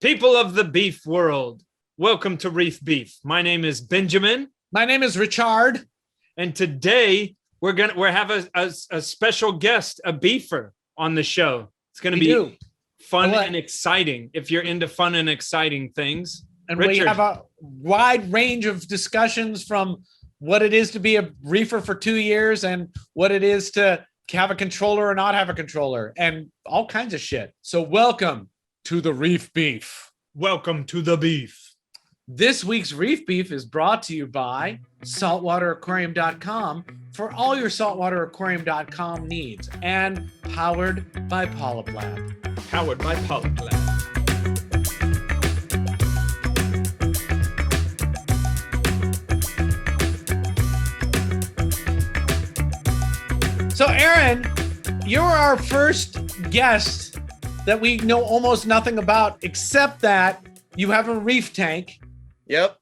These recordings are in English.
People of the beef world, welcome to Reef Beef. My name is Benjamin. My name is Richard. And today we're have a special guest, a beefer on the show. It's gonna be fun and exciting if you're into fun and exciting things. And Richard. We have a wide range of discussions from what it is to be a reefer for 2 years and what it is to have a controller or not have a controller and all kinds of shit. So welcome to the Reef Beef. Welcome to the beef. This week's Reef Beef is brought to you by saltwateraquarium.com for all your saltwateraquarium.com needs and powered by PolypLab. Powered by PolypLab. So Arin, you're our first guest that we know almost nothing about, except that you have a reef tank. Yep.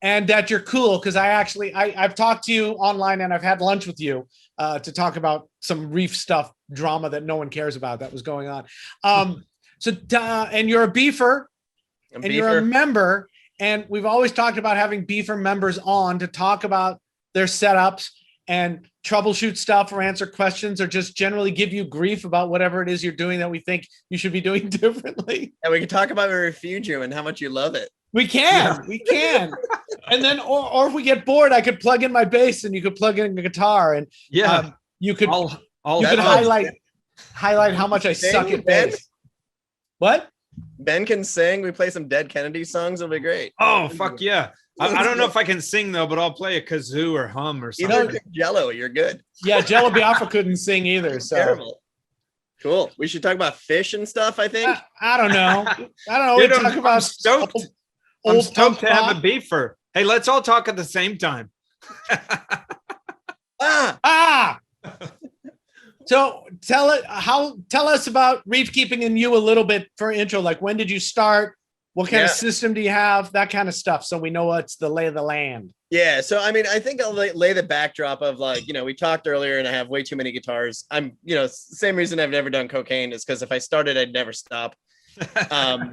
And that you're cool, because I've talked to you online and I've had lunch with you to talk about some reef stuff, drama that no one cares about that was going on. And you're a beefer, you're a member, and we've always talked about having beefer members on to talk about their setups and troubleshoot stuff or answer questions or just generally give you grief about whatever it is you're doing that we think you should be doing differently. And we can talk about Refugium and how much you love it. We can. And then, or if we get bored, I could plug in my bass and you could plug in the guitar and you could highlight how much I suck at bass. What? Ben can sing. We play some Dead Kennedy songs. It'll be great. Oh, fuck yeah. I don't know if I can sing though, but I'll play a kazoo or hum or something. You know, Jello, you're good. Yeah, Jello Biafra couldn't sing either. So terrible. Cool. We should talk about fish and stuff, I think. I don't know. We talk about I'm stoked to have a beefer. Hey, let's all talk at the same time. So tell us about reef keeping and you a little bit for intro. Like, when did you start? What kind of system do you have? That kind of stuff. So we know what's the lay of the land. Yeah. So, I mean, I think I'll lay the backdrop of we talked earlier and I have way too many guitars. I'm, same reason I've never done cocaine is because if I started, I'd never stop.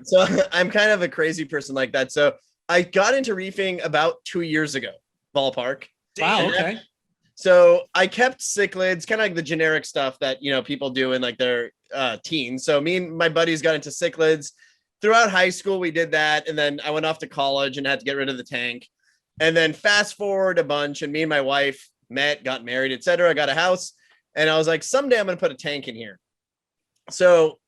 So I'm kind of a crazy person like that. So I got into reefing about 2 years ago, ballpark. Wow. Okay. So I kept cichlids, kind of like the generic stuff that, people do in like their teens. So me and my buddies got into cichlids. Throughout high school, we did that. And then I went off to college and had to get rid of the tank. And then fast forward a bunch and me and my wife met, got married, etc. Got a house. And I was like, someday I'm going to put a tank in here. So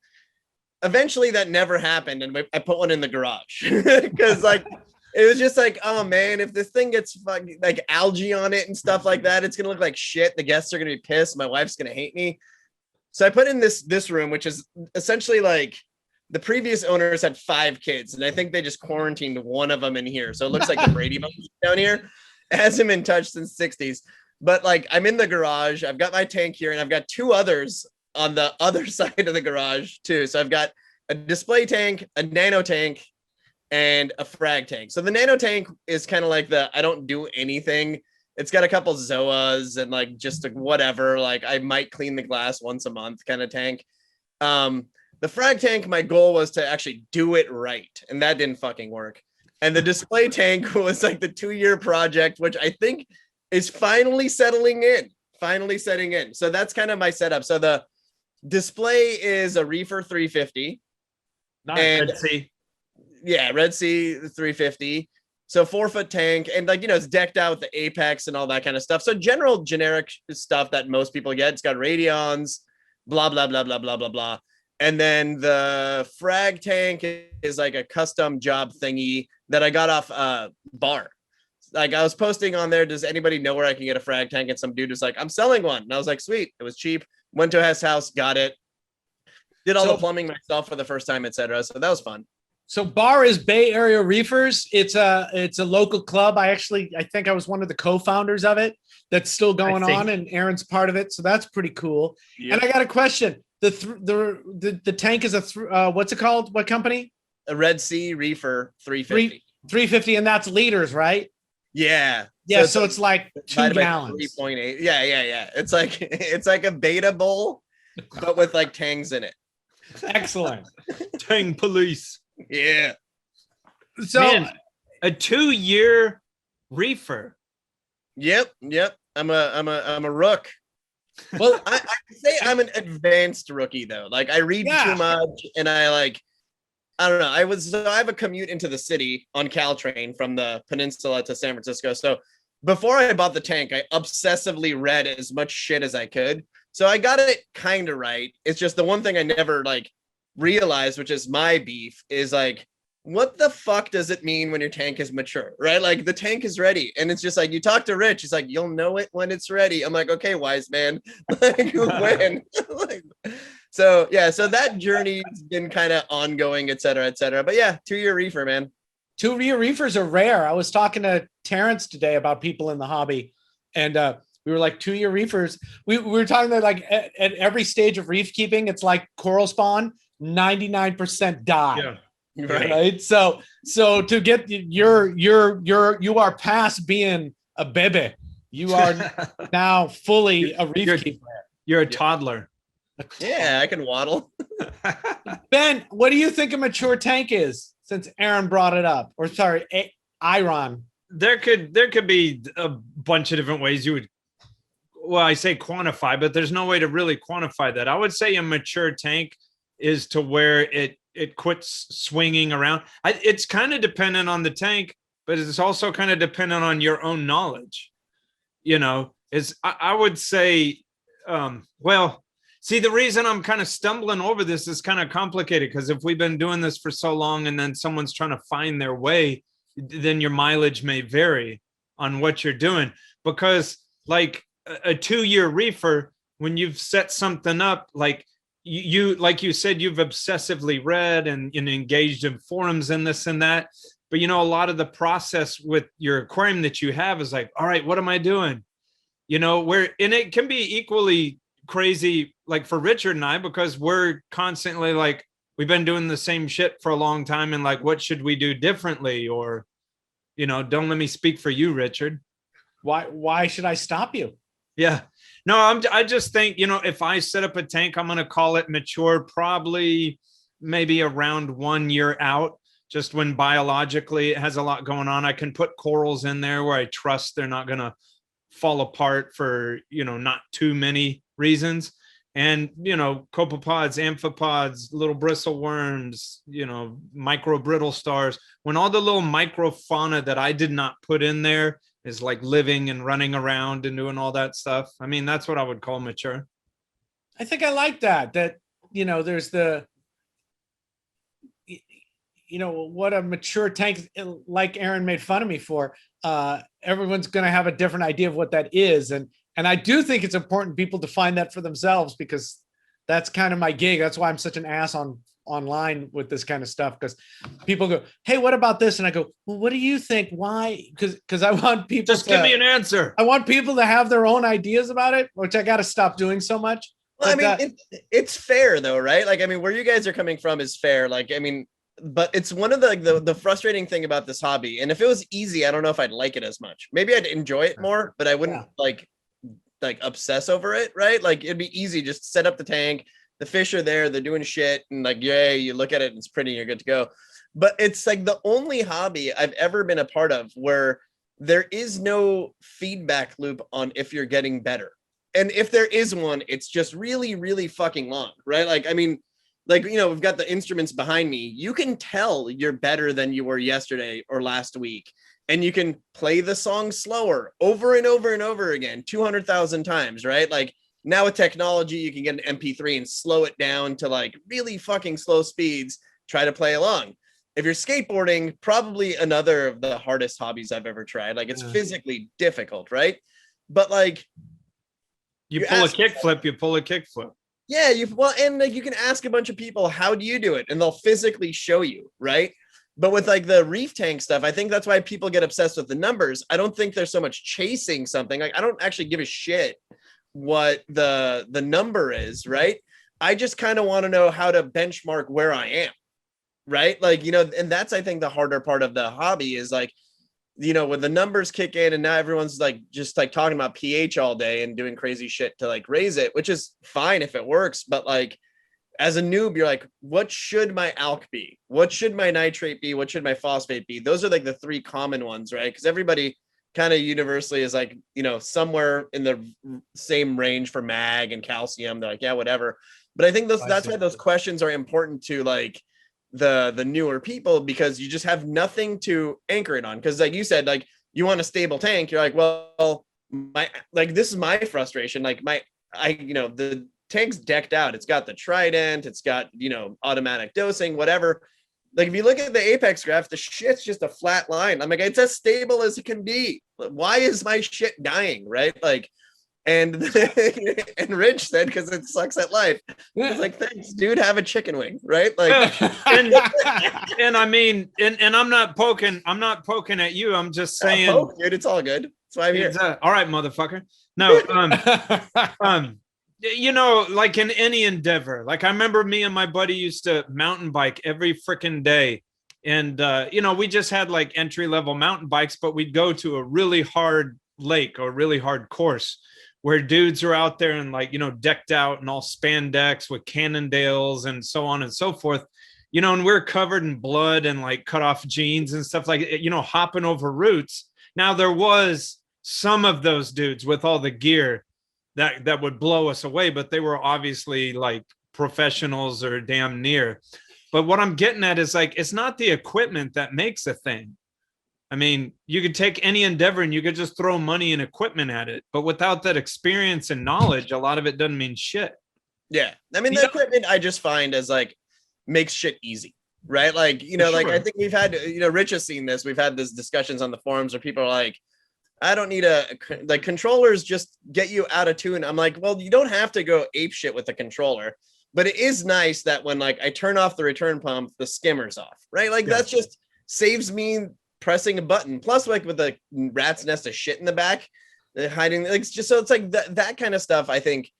eventually that never happened. And I put one in the garage because it was just like, oh man, if this thing gets like algae on it and stuff like that, it's going to look like shit. The guests are going to be pissed. My wife's going to hate me. So I put in this room, which is essentially like, the previous owners had 5 kids, and I think they just quarantined one of them in here. So it looks like the Brady Bunch down here. It hasn't been touched since the 60s. But I'm in the garage. I've got my tank here, and I've got 2 others on the other side of the garage too. So I've got a display tank, a nano tank, and a frag tank. So the nano tank is kind of like I don't do anything. It's got a couple zoas and just whatever. I might clean the glass once a month kind of tank. The frag tank, my goal was to actually do it right. And that didn't fucking work. And the display tank was the 2-year project, which I think is finally setting in. So that's kind of my setup. So the display is a Reefer 350. Nice. And Red Sea. Yeah, Red Sea 350. So 4-foot tank. And it's decked out with the Apex and all that kind of stuff. So generic stuff that most people get. It's got radions, blah, blah, blah, blah, blah, blah, blah. And then the frag tank is a custom job thingy that I got off Bar. I was posting on there, does anybody know where I can get a frag tank? And some dude was like, I'm selling one. And I was like, sweet. It was cheap. Went to his house, got it. Did all the plumbing myself for the first time, etc. So that was fun. So Bar is Bay Area Reefers. It's a local club. I think I was one of the co-founders of it. That's still going on, and Aaron's part of it. So that's pretty cool. Yep. And I got a question. The tank is what's it called? What company? A Red Sea Reefer 350. 350, and that's liters, right? Yeah. Yeah. So it's like 2 gallons. 3.8. Yeah. It's like a beta bowl, but with tangs in it. Excellent. Tang police. Yeah. So Man, a 2-year reefer. Yep. I'm a rook. well, I say I'm an advanced rookie though. Like I read Yeah. too much, and I don't know. I have a commute into the city on Caltrain from the peninsula to San Francisco. So before I bought the tank, I obsessively read as much shit as I could. So I got it kind of right. It's just the one thing I never like realized, which is my beef, is like, what the fuck does it mean when your tank is mature, right? Like the tank is ready. And it's just like, you talk to Rich, he's like, you'll know it when it's ready. I'm like, okay, wise man. Like when? Like, so yeah, so that journey's been kind of ongoing, et cetera, et cetera. But yeah, 2-year reefer, man. 2-year reefers are rare. I was talking to Terrence today about people in the hobby, and we were like 2-year reefers. We were talking that like at every stage of reef keeping, it's like coral spawn, 99% die. Yeah. Right. So to get you are past being a baby. You are now fully a reef keeper. You're a toddler. Yeah, I can waddle. Ben, what do you think a mature tank is? Since Arin brought it up, or sorry, Arin. There could be a bunch of different ways you would, well, I say quantify, but there's no way to really quantify that. I would say a mature tank is to where it quits swinging around. It's kind of dependent on the tank, but it's also kind of dependent on your own knowledge. You know, I would say, well, see, the reason I'm kind of stumbling over this is kind of complicated, because if we've been doing this for so long and then someone's trying to find their way, then your mileage may vary on what you're doing. Because like a 2-year reefer, when you've set something up, like you said, you've obsessively read and engaged in forums and this and that. But, a lot of the process with your aquarium that you have is like, all right, what am I doing? And it can be equally crazy, like for Richard and I, because we're constantly like, we've been doing the same shit for a long time. And like, what should we do differently? Or, don't let me speak for you, Richard. Why should I stop you? Yeah. No, I just think, if I set up a tank, I'm going to call it mature, probably maybe around 1 year out, just when biologically it has a lot going on. I can put corals in there where I trust they're not going to fall apart for, not too many reasons. And, copepods, amphipods, little bristle worms, micro brittle stars, when all the little microfauna that I did not put in there is like living and running around and doing all that stuff. I mean, that's what I would call mature. I think I like that there's what a mature tank, like Arin made fun of me for, everyone's going to have a different idea of what that is. And I do think it's important people define that for themselves, because that's kind of my gig. That's why I'm such an ass online with this kind of stuff, because people go, hey, what about this? And I go, well, what do you think? Why? Because I want people give me an answer. I want people to have their own ideas about it, which I got to stop doing so much. Well, it's fair though, right? Like, where you guys are coming from is fair. Like, but it's one of the frustrating thing about this hobby. And if it was easy, I don't know if I'd like it as much. Maybe I'd enjoy it more, but I wouldn't like obsess over it, right? Like, it'd be easy, just set up the tank, the fish are there, they're doing shit, and like, yay, you look at it and it's pretty and you're good to go. But it's like the only hobby I've ever been a part of where there is no feedback loop on if you're getting better. And if there is one, it's just really, really fucking long, right? Like, we've got the instruments behind me. You can tell you're better than you were yesterday or last week. And you can play the song slower over and over and over again, 200,000 times, right? Like, now with technology, you can get an MP3 and slow it down to like really fucking slow speeds, try to play along. If you're skateboarding, probably another of the hardest hobbies I've ever tried. Like, it's physically difficult, right? But like, you pull a kickflip. Yeah, and like, you can ask a bunch of people, how do you do it? And they'll physically show you, right? But with like the reef tank stuff, I think that's why people get obsessed with the numbers. I don't think there's so much chasing something. Like, I don't actually give a shit what the number is, right? I just kind of want to know how to benchmark where I am, right? Like, and that's, I think, the harder part of the hobby is like, when the numbers kick in and now everyone's like just like talking about pH all day and doing crazy shit to like raise it, which is fine if it works, but like, as a noob, you're like, what should my alk be? What should my nitrate be? What should my phosphate be? Those are like the three common ones, right? Because everybody kind of universally is like, you know, somewhere in the same range for mag and calcium. They're like, yeah, whatever. But I think that's why those questions are important to like the newer people, because you just have nothing to anchor it on. Because like you said, like you want a stable tank. You're like, well, this is my frustration. Like the tank's decked out. It's got the Trident. It's got, you know, automatic dosing, whatever. Like if you look at the apex graph, the shit's just a flat line. I'm like, it's as stable as it can be. Why is my shit dying? Right? Like, and and Rich said, because it sucks at life. It's like, thanks, dude. Have a chicken wing, right? Like, and I mean, and I'm not poking at you. I'm just saying, dude, it's all good. That's why I'm here. All right, motherfucker. No, you know, like in any endeavor, like I remember me and my buddy used to mountain bike every freaking day. And, you know, we just had like entry-level mountain bikes, but we'd go to a really hard lake or really hard course where dudes are out there and like, you know, decked out and all spandex with Cannondales and so on and so forth, you know, and we're covered in blood and like cut off jeans and stuff like, you know, hopping over roots. Now there was some of those dudes with all the gear that would blow us away, but they were obviously like professionals or damn near. But what I'm getting at is like, it's not the equipment that makes a thing. I mean, you could take any endeavor and you could just throw money and equipment at it, but without that experience and knowledge, a lot of it doesn't mean shit. Yeah. I mean, the equipment I just find as like makes shit easy, right? Like, you know, like I think we've had, you know, Rich has seen this. We've had these discussions on the forums where people are like, I don't need like controllers just get you out of tune. I'm like, well, you don't have to go ape shit with a controller, but it is nice that when like I turn off the return pump, the skimmer's off, right? Like that's just saves me pressing a button. Plus, like with a rat's nest of shit in the back, hiding, like just so it's like that kind of stuff. I think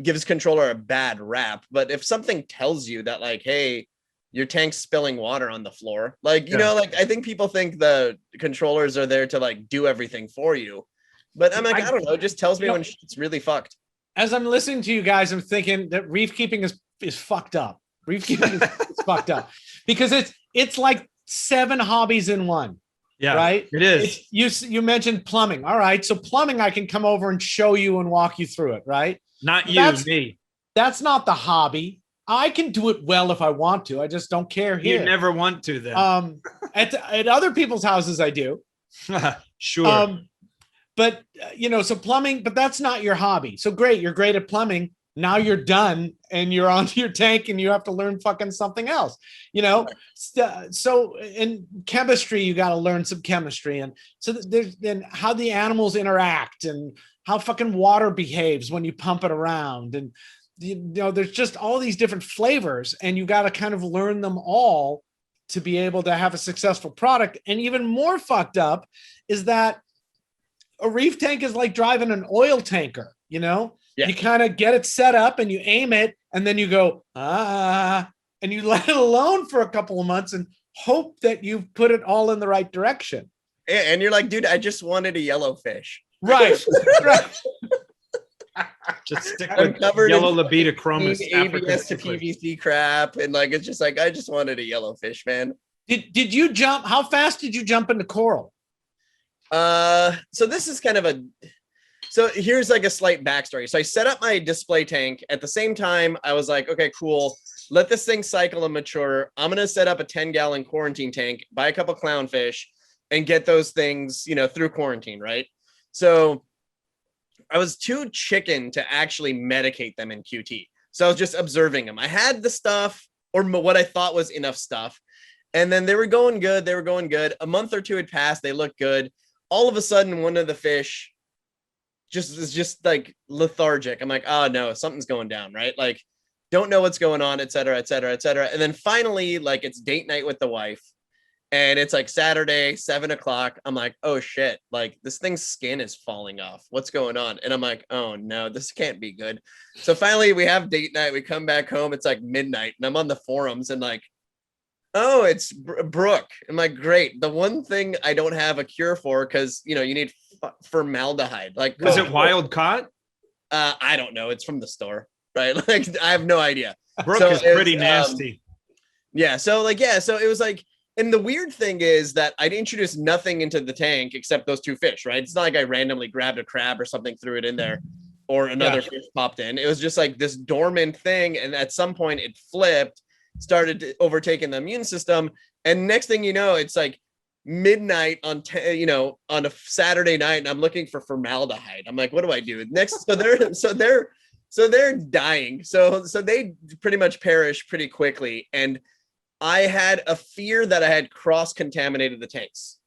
gives controller a bad rap. But if something tells you that like, hey, your tank's spilling water on the floor, like, you know, like I think people think the controllers are there to like do everything for you, but I'm like, I don't know, it just tells me when it's really fucked. As I'm listening to you guys, I'm thinking that reef keeping is fucked up. Reef keeping is fucked up because it's like 7 hobbies in one. Yeah, right. It is. You mentioned plumbing. All right, so plumbing, I can come over and show you and walk you through it. Right. Not me. That's not the hobby. I can do it well if I want to. I just don't care here. You never want to then. At other people's houses, I do. Sure. But you know, so plumbing, but that's not your hobby. So great, you're great at plumbing. Now you're done and you're onto your tank and you have to learn fucking something else. You know, so in chemistry, you got to learn some chemistry, and so there's then how the animals interact and how fucking water behaves when you pump it around, and you know, there's just all these different flavors, and you got to kind of learn them all to be able to have a successful product. And even more fucked up is that a reef tank is like driving an oil tanker, you know? Yeah. You kind of get it set up and you aim it, and then you go, and you let it alone for a couple of months and hope that you've put it all in the right direction. And you're like, dude, I just wanted a yellowfish. Right. Right. Just stick with yellow Libidachromis ABS to PVC crap, and like it's just like I just wanted a yellowfish, man. Did you jump? How fast did you jump into coral? So this is kind of so here's like a slight backstory. So I set up my display tank at the same time. I was like, okay, cool. Let this thing cycle and mature. I'm gonna set up a 10-gallon quarantine tank, buy a couple clownfish, and get those things, you know, through quarantine, right? So I was too chicken to actually medicate them in QT. So I was just observing them. I had the stuff, or what I thought was enough stuff. And then they were going good. A month or two had passed. They looked good. All of a sudden, one of the fish is just like lethargic. I'm like, oh no, something's going down, right? Like, don't know what's going on, et cetera, et cetera, et cetera. And then finally, like, it's date night with the wife. And it's like Saturday, 7:00. I'm like, oh shit, like this thing's skin is falling off. What's going on? And I'm like, oh no, this can't be good. So finally we have date night. We come back home. It's like midnight and I'm on the forums and like, oh, it's Brooke. I'm like, great. The one thing I don't have a cure for, because, you know, you need formaldehyde. Like, is it wild caught? I don't know. It's from the store. right? Like I have no idea. Brooke So is pretty nasty. Yeah. So so it was like, and the weird thing is that I'd introduced nothing into the tank except those 2 fish, right? It's not like I randomly grabbed a crab or something, threw it in there, or another fish popped in. It was just like this dormant thing. And at some point it flipped, started overtaking the immune system. And next thing you know, it's like midnight on, on a Saturday night, and I'm looking for formaldehyde. I'm like, what do I do next? So they're dying. So they pretty much perish pretty quickly. And I had a fear that I had cross-contaminated the tanks.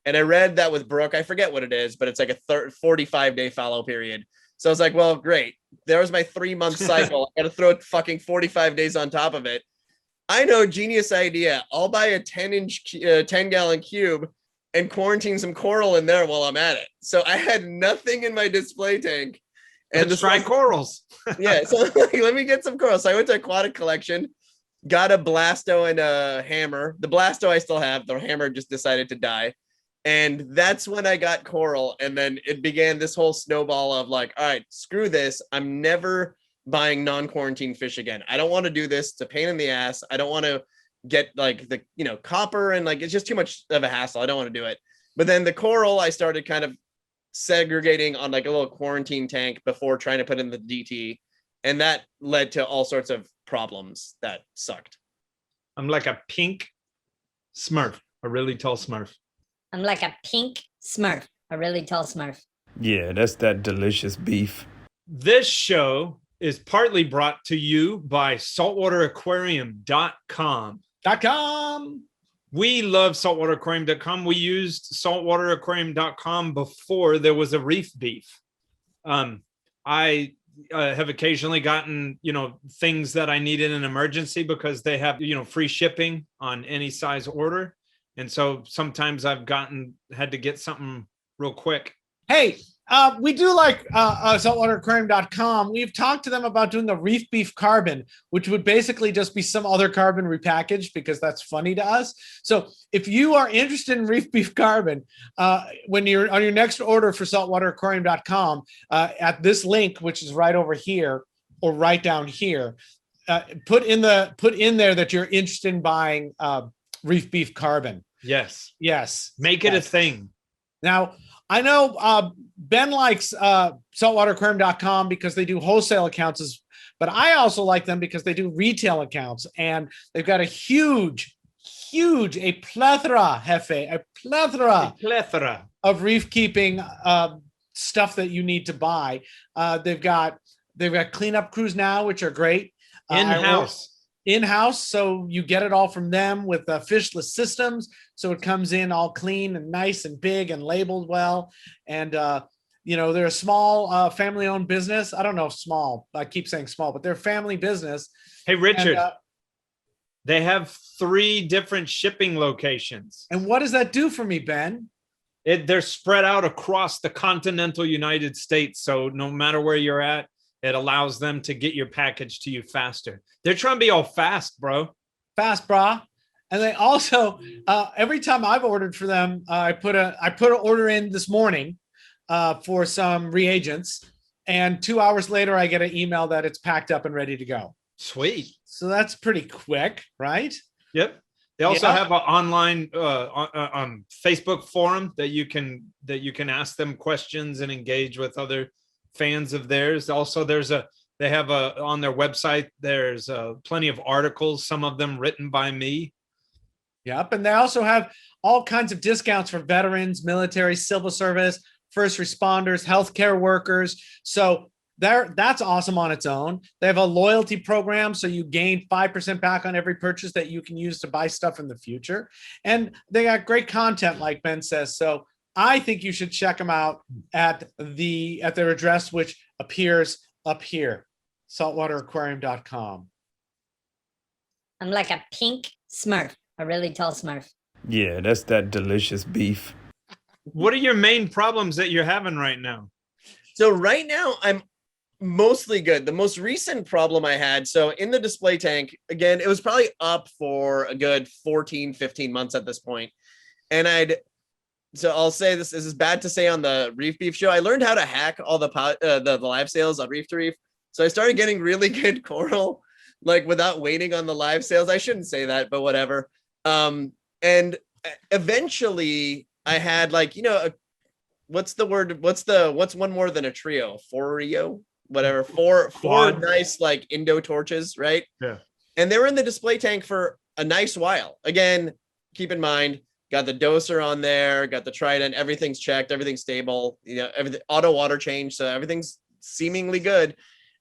And I read that with Brooke. I forget what it is, but it's like a 45-day fallow period. So I was like, well, great. There was my 3-month cycle. I got to throw fucking 45 days on top of it. I know, genius idea. I'll buy a 10-gallon cube and quarantine some coral in there while I'm at it. So I had nothing in my display tank. And let's try corals. Yeah. So like, let me get some corals. So I went to Aquatic Collection, got a Blasto and a hammer. The Blasto I still have. The hammer just decided to die. And that's when I got coral. And then it began this whole snowball of like, all right, screw this. I'm never buying non-quarantine fish again. I don't want to do this. It's a pain in the ass. I don't want to get like the, copper, and like, it's just too much of a hassle. I don't want to do it. But then the coral, I started kind of segregating on like a little quarantine tank before trying to put in the DT. And that led to all sorts of problems that sucked. I'm like a pink Smurf, a really tall Smurf. I'm like a pink Smurf, a really tall Smurf. Yeah, that's that delicious beef. This show is partly brought to you by saltwateraquarium.com. We love saltwateraquarium.com. We used saltwateraquarium.com before there was a Reef beef. I have occasionally gotten, things that I need in an emergency because they have, free shipping on any size order. And so sometimes I've had to get something real quick. Hey, we do like saltwateraquarium.com. We've talked to them about doing a Reef beef carbon, which would basically just be some other carbon repackaged because that's funny to us. So if you are interested in Reef beef carbon, when you're on your next order for saltwateraquarium.com, at this link, which is right over here or right down here, put in there that you're interested in buying Reef beef carbon. Yes. Make it a thing. Now, I know Ben likes saltwateraquarium.com because they do wholesale accounts, but I also like them because they do retail accounts, and they've got a plethora of reef keeping stuff that you need to buy. They've got cleanup crews now, which are great. In-house, so you get it all from them with fishless systems, so it comes in all clean and nice and big and labeled well. And they're a small family-owned business. I don't know if small, I keep saying small, but they're a family business. Hey, Richard, they have 3 different shipping locations. And what does that do for me, Ben? They're spread out across the continental United States, so no matter where you're at, it allows them to get your package to you faster. They're trying to be all fast, bro. Fast, brah. And they also, every time I've ordered for them, I put an order in this morning for some reagents, and 2 hours later, I get an email that it's packed up and ready to go. Sweet. So that's pretty quick, right? Yep. They also have an online Facebook forum that you can ask them questions and engage with other fans of theirs. Also, they have on their website, there's plenty of articles, some of them written by me. Yep. And they also have all kinds of discounts for veterans, military, civil service, first responders, healthcare workers. So that's awesome on its own. They have a loyalty program, so you gain 5% back on every purchase that you can use to buy stuff in the future. And they got great content, like Ben says. So I think you should check them out at their address, which appears up here, saltwateraquarium.com. I'm like a pink Smurf, a really tall Smurf. Yeah, that's that delicious beef. What are your main problems that you're having right now? So right now I'm mostly good. The most recent problem I had, so in the display tank, again, it was probably up for a good 14, 15 months at this point. And I'll say this is bad to say on the Reef Beef show. I learned how to hack all the live sales on Reef to Reef. So I started getting really good coral, like without waiting on the live sales. I shouldn't say that, but whatever. And eventually I had like, what's the word? What's one more than a trio? Forio, whatever. Four Quad. nice like Indo torches, right? Yeah. And they were in the display tank for a nice while. Again, keep in mind, got the doser on there, got the trident, everything's checked, everything's stable, everything auto water change, so everything's seemingly good.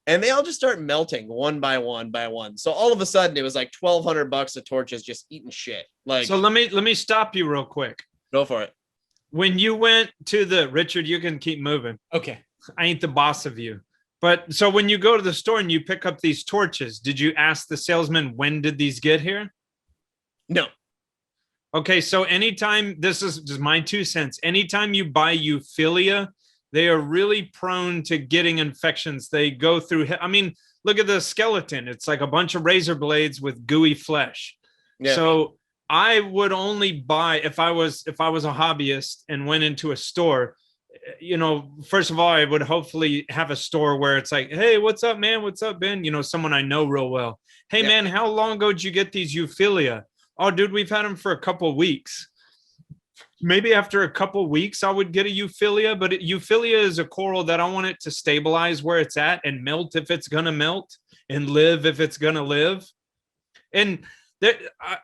And they all just start melting one by one by one. So all of a sudden it was like $1,200 of torches just eating shit. Like, So let me stop you real quick. go for it. When you went to Richard, you can keep moving. Okay. I ain't the boss of you. But so when you go to the store and you pick up these torches, did you ask the salesman, when did these get here? No. Okay, so anytime, this is just my 2 cents, anytime you buy Euphilia, they are really prone to getting infections. They go through, I mean, look at the skeleton. It's like a bunch of razor blades with gooey flesh. Yeah. So I would only buy, if I was a hobbyist and went into a store, first of all, I would hopefully have a store where it's like, hey, what's up, man? What's up, Ben? Someone I know real well. Hey, Yeah. man, how long ago did you get these Euphilia? Oh, dude, we've had them for a couple of weeks. Maybe after a couple of weeks, I would get a Euphilia, but Euphilia is a coral that I want it to stabilize where it's at and melt if it's going to melt and live if it's going to live. And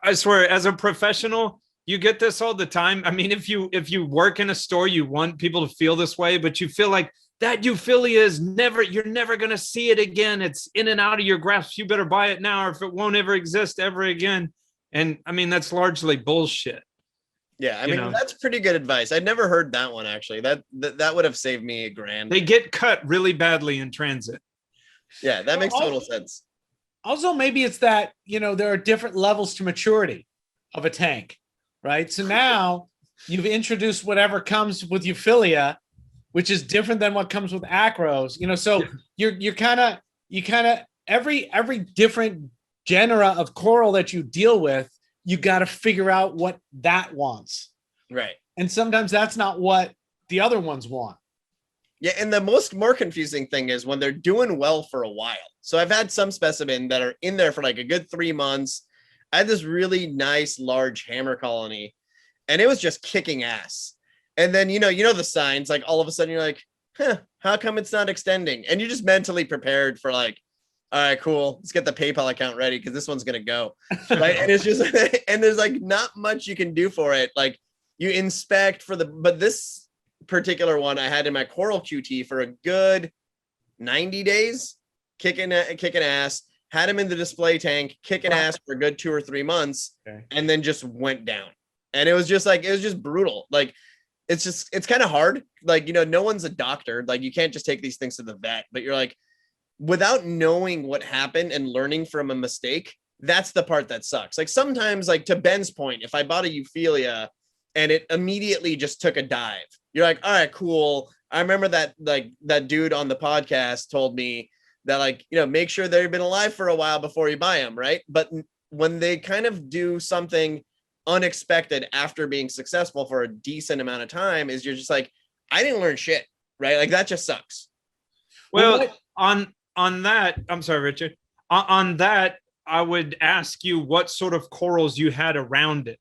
I swear, as a professional, you get this all the time. I mean, if you work in a store, you want people to feel this way, but you feel like that Euphilia is you're never going to see it again. It's in and out of your grasp. You better buy it now or if it won't ever exist ever again. And I mean, that's largely bullshit. Yeah, I mean, that's pretty good advice. I'd never heard that one, actually. That would have saved me $1,000. They get cut really badly in transit. Yeah, that makes total sense. Also, maybe it's that, there are different levels to maturity of a tank, right? So now you've introduced whatever comes with Euphilia, which is different than what comes with acros, so you're kind of every different genera of coral that you deal with, you got to figure out what that wants. Right. And sometimes that's not what the other ones want. Yeah, and the more confusing thing is when they're doing well for a while. So I've had some specimen that are in there for like a good 3 months. I had this really nice large hammer colony, and it was just kicking ass. And then the signs, like all of a sudden you're like, how come it's not extending? And you're just mentally prepared for like, all right, cool. Let's get the PayPal account ready because this one's gonna go. Right. And it's just and there's like not much you can do for it. Like you inspect but this particular one I had in my coral QT for a good 90 days, kicking ass, had him in the display tank, kicking ass for a good 2 or 3 months, and then just went down. And it was just brutal. Like it's kind of hard. Like, no one's a doctor. Like you can't just take these things to the vet, but you're like, without knowing what happened and learning from a mistake, that's the part that sucks. Like sometimes, like to Ben's point, if I bought a Euphilia and it immediately just took a dive, you're like, all right, cool. I remember that that dude on the podcast told me that make sure they've been alive for a while before you buy them, right? But when they kind of do something unexpected after being successful for a decent amount of time, you're just like, I didn't learn shit, right? Like that just sucks. Well, on that, I'm sorry, Richard. On that, I would ask you what sort of corals you had around it.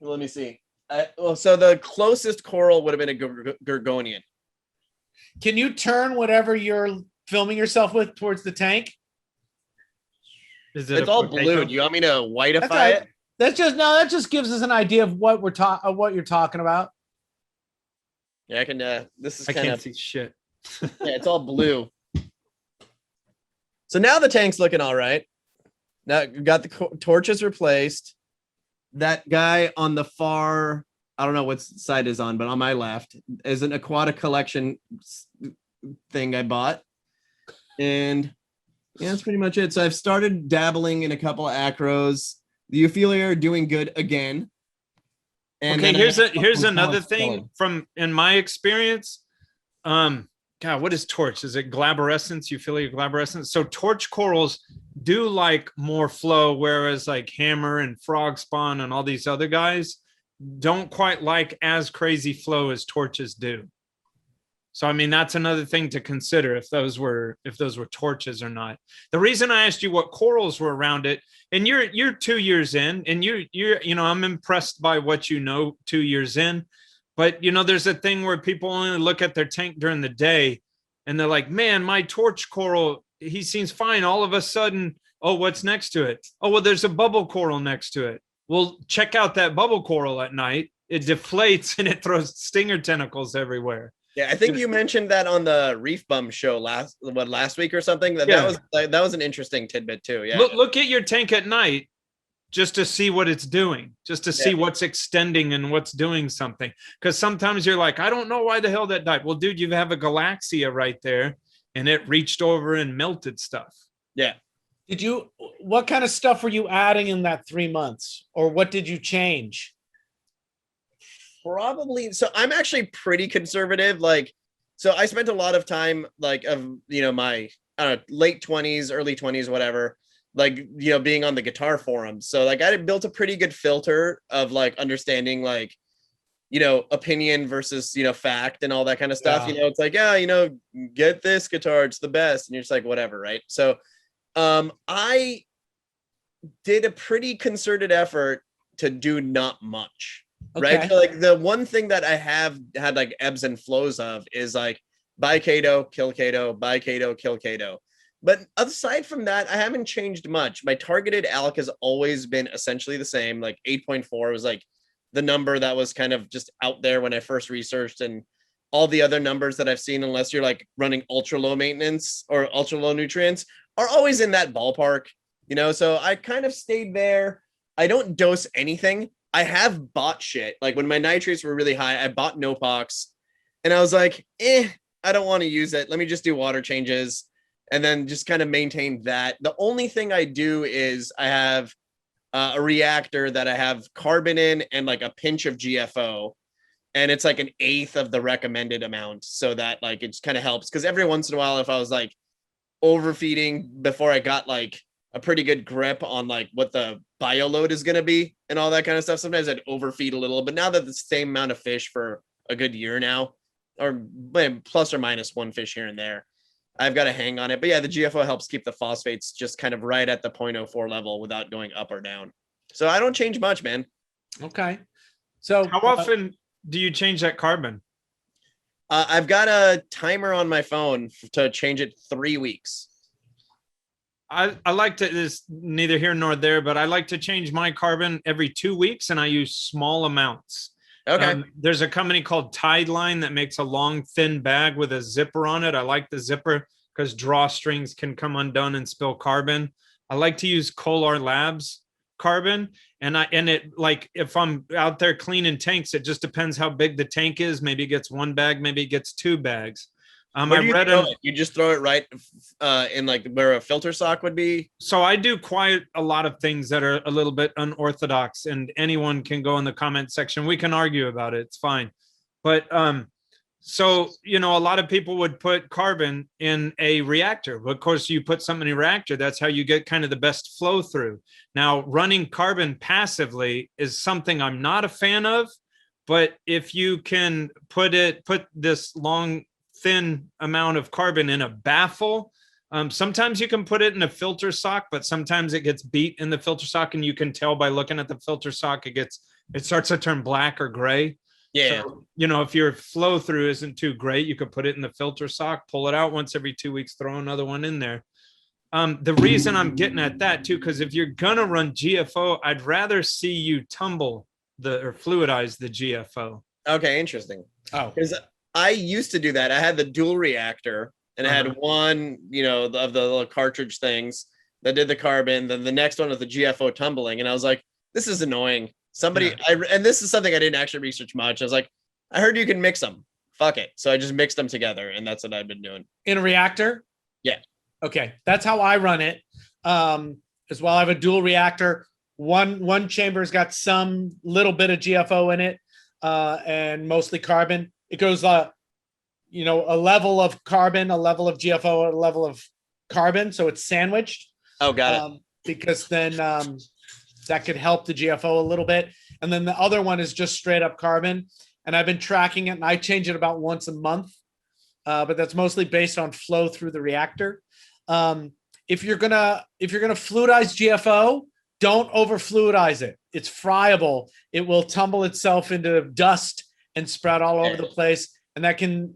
Let me see. So the closest coral would have been a Gorgonian. Can you turn whatever you're filming yourself with towards the tank? It's all blue. Do you want me to whiteify it? That just gives us an idea of what what you're talking about. Yeah, I can. This is I kind can't of see shit. yeah, it's all blue. So now the tank's looking all right. Now we got the torches replaced. That guy on the far, I don't know what side is on, but on my left is an aquatic collection thing I bought. And yeah, that's pretty much it. So I've started dabbling in a couple of acros. The Euphilia are doing good again. And okay, here's another thing from in my experience. God, what is torch? Is it glaborescence? Euphilia glaborescence? So torch corals do like more flow, whereas like hammer and frog spawn and all these other guys don't quite like as crazy flow as torches do. So I mean, that's another thing to consider if those were torches or not. The reason I asked you what corals were around it, and you're 2 years in, and you're I'm impressed by what 2 years in, but there's a thing where people only look at their tank during the day, and they're like, man, my torch coral, he seems fine. All of a sudden, oh, what's next to it? Oh, well, there's a bubble coral next to it. Well, check out that bubble coral at night. It deflates and it throws stinger tentacles everywhere. Yeah, I think you mentioned that on the Reef Bum show last week or something. That was an interesting tidbit too. Yeah. Look at your tank at night just to see what it's doing, just to see what's extending and what's doing something. Because sometimes you're like, I don't know why the hell that died. Well, dude, you have a Galaxia right there, and it reached over and melted stuff. Yeah. What kind of stuff were you adding in that 3 months, or what did you change? Probably. So I'm actually pretty conservative. So I spent a lot of time my late 20s, early 20s, whatever, being on the guitar forums. So I built a pretty good filter of understanding opinion versus fact and all that kind of stuff. Yeah. It's get this guitar, it's the best, and you're just like, whatever, right? So I did a pretty concerted effort to do not much. Okay. Right. So the one thing that I have had ebbs and flows of is buy Kato, kill Kato, buy Kato, kill Kato. But aside from that, I haven't changed much. My targeted alk has always been essentially the same. 8.4 was the number that was kind of just out there when I first researched, and all the other numbers that I've seen, unless you're running ultra low maintenance or ultra low nutrients, are always in that ballpark, so I kind of stayed there. I don't dose anything. I have bought shit. When my nitrates were really high, I bought Nopox, and I was like, I don't want to use it. Let me just do water changes and then just kind of maintain that. The only thing I do is I have a reactor that I have carbon in and a pinch of GFO, and it's an eighth of the recommended amount, so that it just kind of helps. Because every once in a while, if I was overfeeding before I got a pretty good grip on what the bio load is going to be and all that kind of stuff, sometimes I'd overfeed a little. But now that the same amount of fish for a good year now, or plus or minus one fish here and there, I've got to hang on it. But yeah, the GFO helps keep the phosphates just kind of right at the 0.04 level without going up or down. So I don't change much, man. Okay. So how often do you change that carbon? I've got a timer on my phone to change it 3 weeks. I like to, this neither here nor there, but I like to change my carbon every 2 weeks, and I use small amounts. Okay. There's a company called Tideline that makes a long, thin bag with a zipper on it. I like the zipper because drawstrings can come undone and spill carbon. I like to use Kolar Labs carbon, and if I'm out there cleaning tanks, it just depends how big the tank is. Maybe it gets 1 bag, maybe it gets 2 bags. You just throw it right in where a filter sock would be. So I do quite a lot of things that are a little bit unorthodox, and anyone can go in the comment section. We can argue about it. It's fine. But so, a lot of people would put carbon in a reactor. But of course, you put something in a reactor, that's how you get kind of the best flow through. Now, running carbon passively is something I'm not a fan of. But if you can put this long, thin amount of carbon in a baffle, sometimes you can put it in a filter sock, but sometimes it gets beat in the filter sock, and you can tell by looking at the filter sock, it starts to turn black or gray. Yeah. So, if your flow through isn't too great, you could put it in the filter sock, pull it out once every 2 weeks, throw another one in there. The reason I'm getting at that too, because if you're gonna run GFO, I'd rather see you tumble or fluidize the GFO. Okay, interesting. Oh, because I used to do that. I had the dual reactor, and I had one, of the little cartridge things that did the carbon. Then the next one was the GFO tumbling, and I was like, this is annoying. And this is something I didn't actually research much. I was like, I heard you can mix them. Fuck it. So I just mixed them together, and that's what I've been doing. In a reactor? Yeah. Okay, that's how I run it. As well, I have a dual reactor. One chamber's got some little bit of GFO in it, and mostly carbon. It goes, a level of carbon, a level of GFO, a level of carbon. So it's sandwiched. Oh, got it. Because then that could help the GFO a little bit. And then the other one is just straight up carbon. And I've been tracking it, and I change it about once a month. but that's mostly based on flow through the reactor. If you're gonna fluidize GFO, don't over fluidize it. It's friable. It will tumble itself into dust and spread all over the place, and that can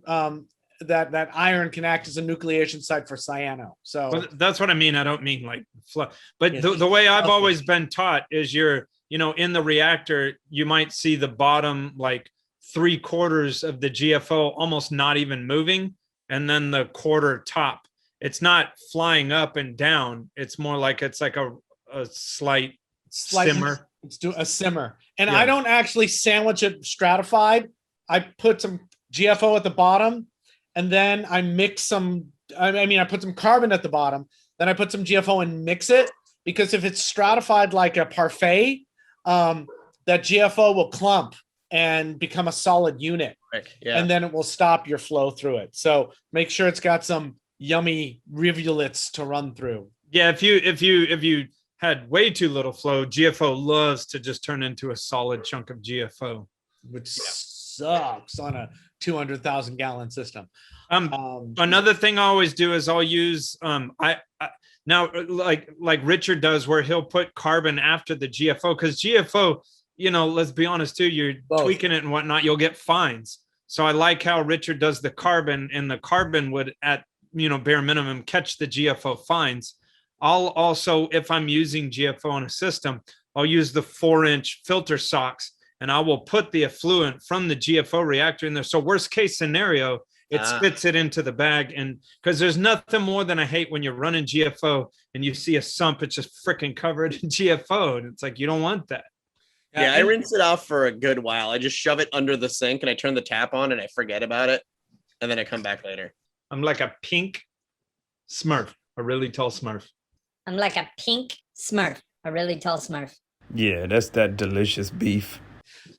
that iron can act as a nucleation site for cyano. So well, that's what I mean. I don't mean like flow, but the way I've always been taught is in the reactor, you might see the bottom like 3/4 of the GFO almost not even moving, and then the quarter top. It's not flying up and down. It's more like it's like a slight simmer. It's a simmer. And I don't actually sandwich it stratified. I put some GFO at the bottom, and then I mix some, I put some carbon at the bottom, then I put some GFO and mix it, because if it's stratified like a parfait, that GFO will clump and become a solid unit. Yeah. And then it will stop your flow through it. So make sure it's got some yummy rivulets to run through. Yeah, if you had way too little flow, GFO loves to just turn into a solid chunk of GFO, which sucks on a 200,000 gallon system. Another thing I always do is I'll use now like Richard does, where he'll put carbon after the GFO, because GFO, let's be honest too, you're tweaking it and whatnot, you'll get fines. So I like how Richard does the carbon, and the carbon would at bare minimum catch the GFO fines. I'll also, if I'm using GFO in a system, I'll use the 4-inch filter socks, and I will put the effluent from the GFO reactor in there. So worst case scenario, it spits it into the bag. And because there's nothing more than I hate when you're running GFO and you see a sump, it's just freaking covered in GFO. And it's like, you don't want that. Yeah, I rinse it off for a good while. I just shove it under the sink and I turn the tap on and I forget about it. And then I come back later. I'm like a pink Smurf, a really tall Smurf. I'm like a pink Smurf, a really tall Smurf. Yeah, that's that delicious beef.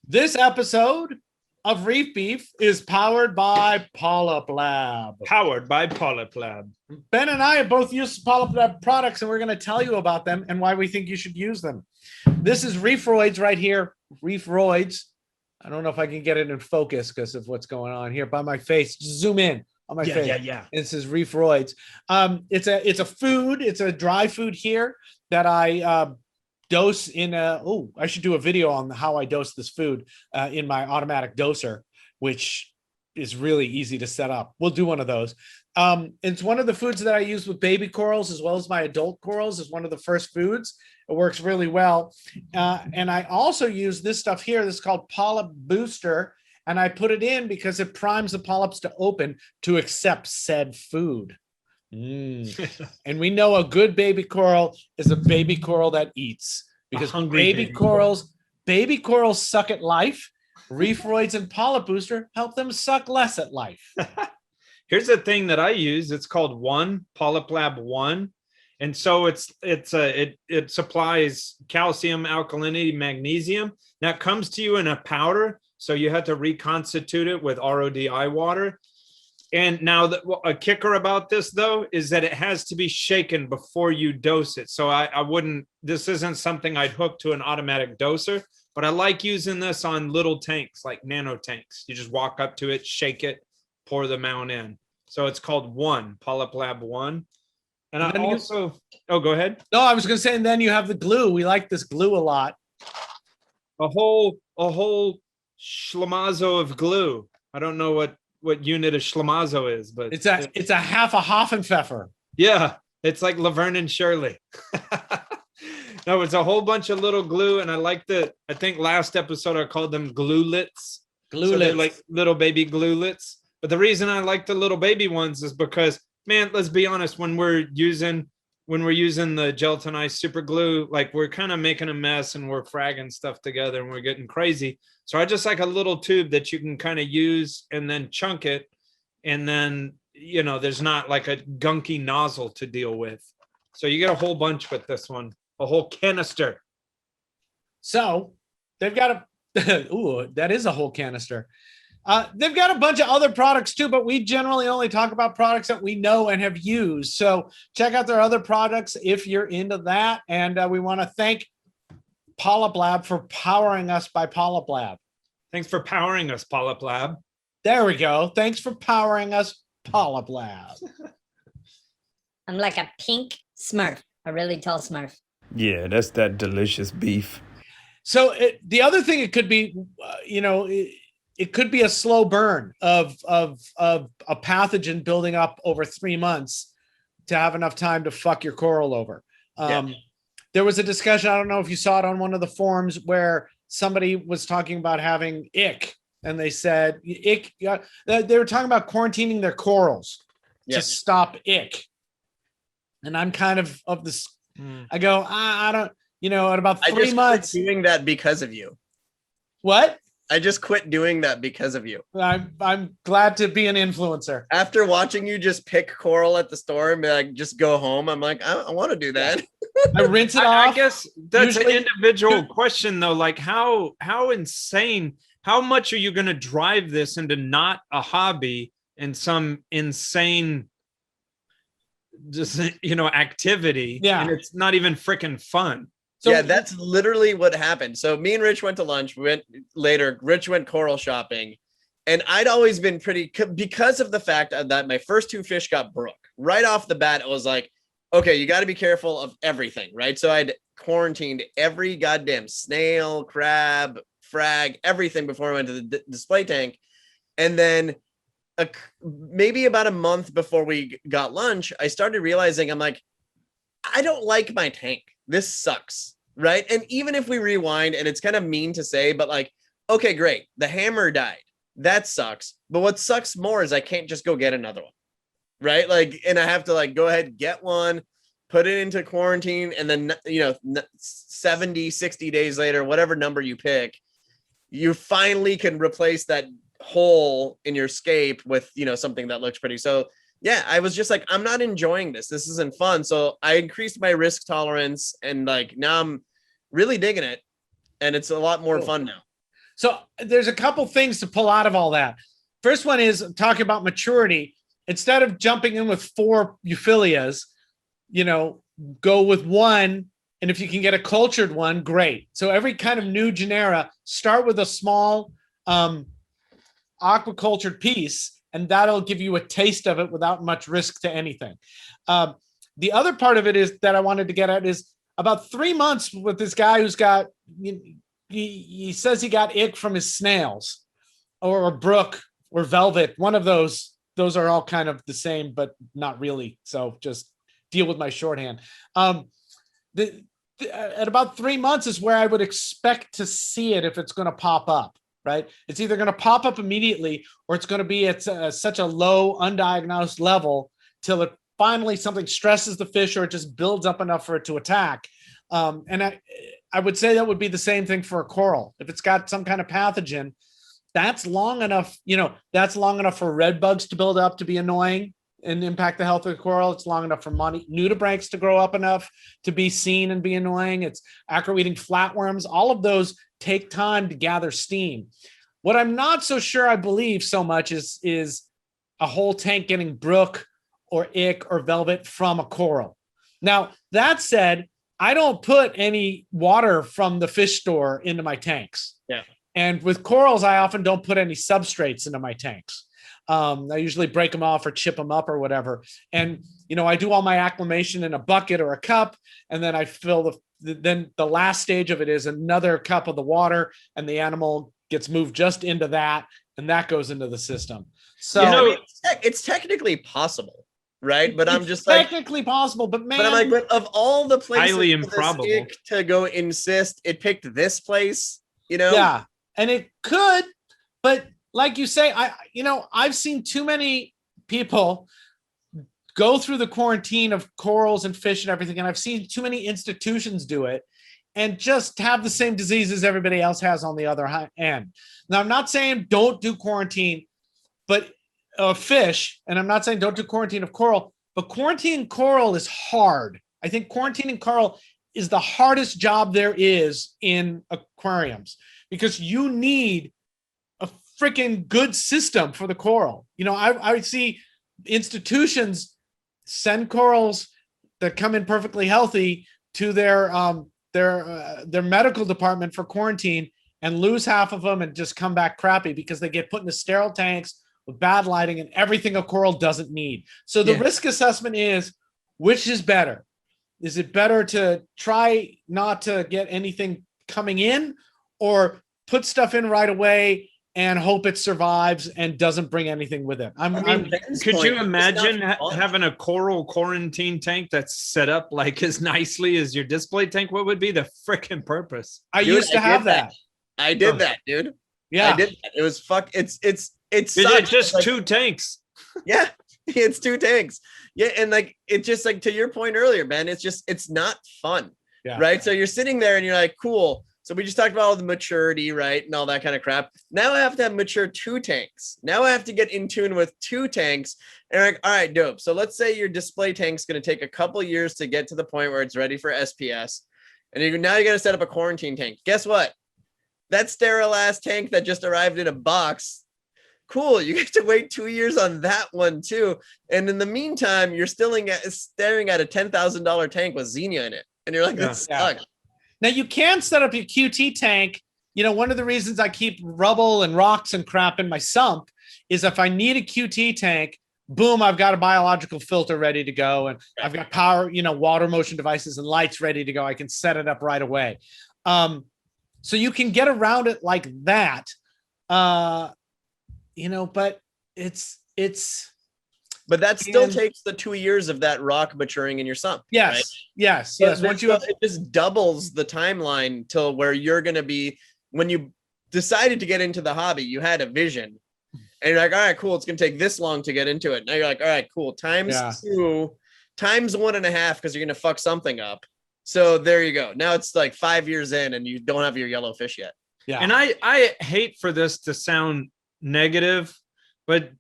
This episode of Reef Beef is powered by PolypLab. Powered by PolypLab. Ben and I have both used PolypLab products, and we're going to tell you about them and why we think you should use them. This is Reefroids right here. Reefroids. I don't know if I can get it in focus because of what's going on here by my face. Just zoom in on my face. Yeah. This is Reefroids. It's a food. It's a dry food here that I dose in I should do a video on how I dose this food in my automatic doser, which is really easy to set up. We'll do one of those. It's one of the foods that I use with baby corals as well as my adult corals. Is one of the first foods. It works really well. And I also use this stuff here. This is called Polyp Booster. And I put it in because it primes the polyps to open to accept said food. And we know a good baby coral is a baby coral that eats, because baby corals suck at life. Reefroids and Polyp Booster help them suck less at life. Here's the thing that I use. It's called PolypLab 1. And so it supplies calcium, alkalinity, magnesium. That comes to you in a powder. So you have to reconstitute it with RODI water. And now a kicker about this, though, is that it has to be shaken before you dose it. So I wouldn't, this isn't something I'd hook to an automatic doser, but I like using this on little tanks, like nano tanks. You just walk up to it, shake it, pour the amount in. So it's called PolypLab 1. And I also, go ahead. No, I was going to say, and then you have the glue. We like this glue a lot. A whole schlemazo of glue. I don't know what unit of schlemazo is, but it's a half a Hoffenpfeffer. Yeah, it's like Laverne and Shirley. No, it's a whole bunch of little glue, and I think last episode I called them gluelets. So they're like little baby gluelets. But the reason I like the little baby ones is because, man, let's be honest, when we're using the gelatinized super glue, like we're kind of making a mess and we're fragging stuff together and we're getting crazy. So I just like a little tube that you can kind of use and then chunk it. And then, there's not like a gunky nozzle to deal with. So you get a whole bunch with this one, a whole canister. So they've got ooh, that is a whole canister. They've got a bunch of other products too, but we generally only talk about products that we know and have used. So check out their other products if you're into that. And we want to thank PolypLab for powering us by PolypLab. Thanks for powering us, PolypLab. There we go. Thanks for powering us, PolypLab. I'm like a pink Smurf, a really tall Smurf. Yeah, that's that delicious beef. So the other thing it could be, it could be a slow burn of a pathogen building up over 3 months to have enough time to fuck your coral over. There was a discussion, I don't know if you saw it on one of the forums, where somebody was talking about having ick, and they said ick. They were talking about quarantining their corals to stop ick. And I'm kind of this. I go, I don't, at about 3 months. Quit doing that because of you. What? I just quit doing that because of you. I'm glad to be an influencer. After watching you just pick coral at the store and be like, just go home, I'm like, I want to do that. I rinse it off. I guess that's an individual question, though. Like, how insane, how much are you going to drive this into not a hobby and some insane, just, activity? Yeah. And it's not even freaking fun. So, yeah, that's literally what happened. So me and Rich went to lunch. We went later. Rich went coral shopping. And I'd always been because of the fact that my first 2 fish got broke. Right off the bat, it was like, okay, you got to be careful of everything, right? So I'd quarantined every goddamn snail, crab, frag, everything before I went to the display tank. And then maybe about a month before we got lunch, I started realizing, I'm like, I don't like my tank. This sucks, right? And even if we rewind, and it's kind of mean to say, but like, okay, great. The hammer died. That sucks. But what sucks more is I can't just go get another one, right? Like, and I have to like go ahead, get one, put it into quarantine, and then, 70, 60 days later, whatever number you pick, you finally can replace that hole in your scape with, something that looks pretty. So yeah, I was just like, I'm not enjoying this. This isn't fun. So I increased my risk tolerance, and like now I'm really digging it, and it's a lot more fun now. So there's a couple things to pull out of all that. First one is talking about maturity. Instead of jumping in with 4 euphyllias, go with 1. And if you can get a cultured one, great. So every kind of new genera, start with a small aquacultured piece, and that'll give you a taste of it without much risk to anything. The other part of it is that I wanted to get at is about 3 months with this guy who's got, he says he got ick from his snails, or brook or velvet. One of those are all kind of the same, but not really. So just deal with my shorthand. At about 3 months is where I would expect to see it if it's going to pop up. Right? It's either going to pop up immediately, or it's going to be at such a low undiagnosed level till it finally something stresses the fish, or it just builds up enough for it to attack. And I would say that would be the same thing for a coral. If it's got some kind of pathogen, that's long enough, that's long enough for red bugs to build up to be annoying and impact the health of the coral. It's long enough for nudibranchs to grow up enough to be seen and be annoying. It's acro-eating flatworms. All of those take time to gather steam. What I'm not so sure I believe so much is a whole tank getting brook or ick or velvet from a coral. Now, that said, I don't put any water from the fish store into my tanks. Yeah. And with corals, I often don't put any substrates into my tanks. I usually break them off or chip them up or whatever. And, I do all my acclimation in a bucket or a cup, and then I fill then the last stage of it is another cup of the water, and the animal gets moved just into that, and that goes into the system. So it's technically possible, right? But I'm just technically possible, but man, but I'm like, but of all the places highly improbable to go insist, it picked this place, Yeah, and it could, but like you say, I've seen too many people go through the quarantine of corals and fish and everything, and I've seen too many institutions do it and just have the same diseases everybody else has on the other end. Now, I'm not saying don't do quarantine, but fish, and I'm not saying don't do quarantine of coral, but quarantine coral is hard. I think quarantining coral is the hardest job there is in aquariums, because you need a freaking good system for the coral. I see institutions send corals that come in perfectly healthy to their medical department for quarantine, and lose half of them and just come back crappy because they get put into sterile tanks with bad lighting and everything a coral doesn't need. So the risk assessment is, which is better? Is it better to try not to get anything coming in, or put stuff in right away and hope it survives and doesn't bring anything with it? Could you imagine having a coral quarantine tank that's set up like as nicely as your display tank? What would be the freaking purpose? I used to have that. I did that, dude. Yeah, I did that. It was it's It's just like, 2 tanks. Yeah, it's 2 tanks. Yeah, and like it just like to your point earlier, man, it's not fun. Yeah. Right. So you're sitting there and you're like, cool. So we just talked about all the maturity, right? And all that kind of crap. Now I have to have mature 2 tanks. Now I have to get in tune with 2 tanks. And like, all right, dope. So let's say your display tank's going to take a couple years to get to the point where it's ready for SPS. And now you got to set up a quarantine tank. Guess what? That sterile ass tank that just arrived in a box. Cool. You get to wait 2 years on that one too. And in the meantime, you're still staring at a $10,000 tank with Xenia in it. And you're like, this sucks. Now you can set up your QT tank. You know, one of the reasons I keep rubble and rocks and crap in my sump is if I need a QT tank, boom, I've got a biological filter ready to go. And I've got power, water motion devices and lights ready to go. I can set it up right away. So you can get around it like that. But but that still takes the 2 years of that rock maturing in your sump. Yes. Right? Yes. It just doubles the timeline till where you're going to be. When you decided to get into the hobby, you had a vision and you're like, all right, cool. It's going to take this long to get into it. Now you're like, all right, cool. Times 2 times 1.5, because you're going to fuck something up. So there you go. Now it's like 5 years in and you don't have your yellow fish yet. Yeah. And I hate for this to sound negative, but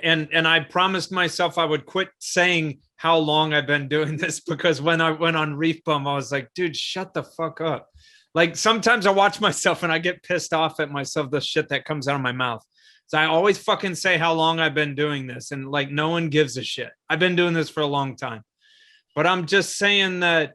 and I promised myself I would quit saying how long I've been doing this, because when I went on Reef Bum, I was like, dude, shut the fuck up. Like sometimes I watch myself and I get pissed off at myself, the shit that comes out of my mouth. So I always fucking say how long I've been doing this, and like no one gives a shit. I've been doing this for a long time. But I'm just saying that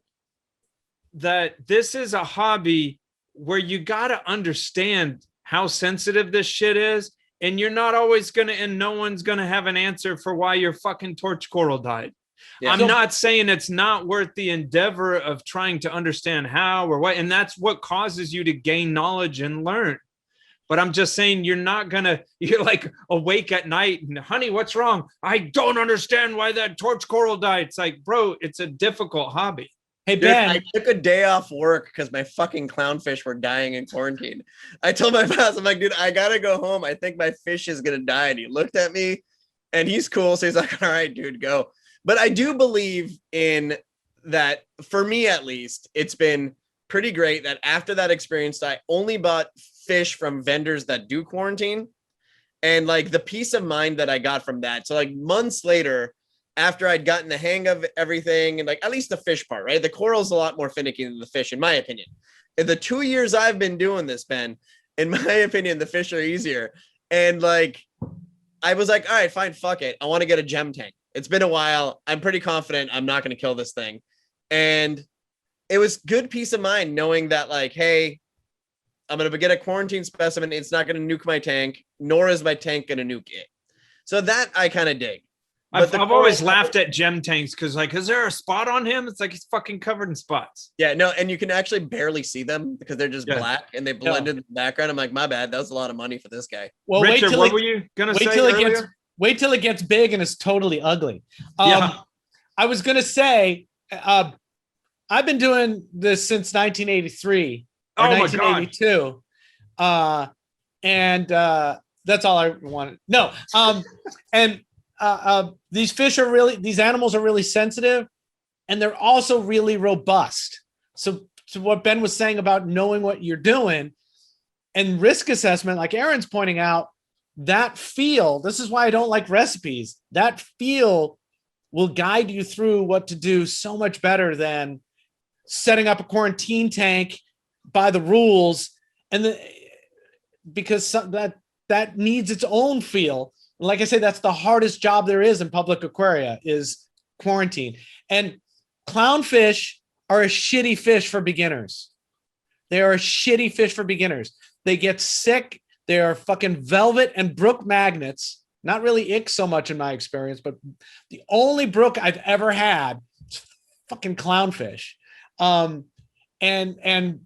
this is a hobby where you got to understand how sensitive this shit is. And you're not always going to, and no one's going to have an answer for why your fucking torch coral died. Yeah. I'm not saying it's not worth the endeavor of trying to understand how or what. And that's what causes you to gain knowledge and learn. But I'm just saying you're like awake at night and, honey, what's wrong? I don't understand why that torch coral died. It's like, bro, it's a difficult hobby. Hey, Ben. Dude, I took a day off work because my fucking clownfish were dying in quarantine. I told my boss, I'm like, dude, I got to go home. I think my fish is going to die. And he looked at me and he's cool. So he's like, all right, dude, go. But I do believe in that. For me, at least, it's been pretty great that after that experience, I only bought fish from vendors that do quarantine, and like the peace of mind that I got from that. So like months later, after I'd gotten the hang of everything, and like at least the fish part, right? The coral's a lot more finicky than the fish, in my opinion. In the 2 years I've been doing this, Ben, in my opinion, the fish are easier. And like, I was like, all right, fine, fuck it. I want to get a gem tank. It's been a while. I'm pretty confident I'm not going to kill this thing. And it was good peace of mind knowing that like, hey, I'm going to get a quarantine specimen. It's not going to nuke my tank, nor is my tank going to nuke it. So that I kind of dig. I've always laughed at gem tanks because, like, is there a spot on him? It's like he's fucking covered in spots. Yeah, no, and you can actually barely see them because they're just black and they blend in the background. I'm like, my bad, that was a lot of money for this guy. Well, Richard, what were you gonna say earlier? Wait till it gets big and it's totally ugly. I was gonna say, I've been doing this since 1983 or 1982, and that's all I wanted. No, and. These animals are really sensitive, and they're also really robust. So to what Ben was saying about knowing what you're doing and risk assessment, like Aaron's pointing out, that feel, this is why I don't like recipes. That feel will guide you through what to do so much better than setting up a quarantine tank by the rules. And because that needs its own feel. Like I say, that's the hardest job there is in public aquaria is quarantine. And clownfish are a shitty fish for beginners. They are a shitty fish for beginners. They get sick. They are fucking velvet and brook magnets. Not really ick so much in my experience, but the only brook I've ever had is fucking clownfish. And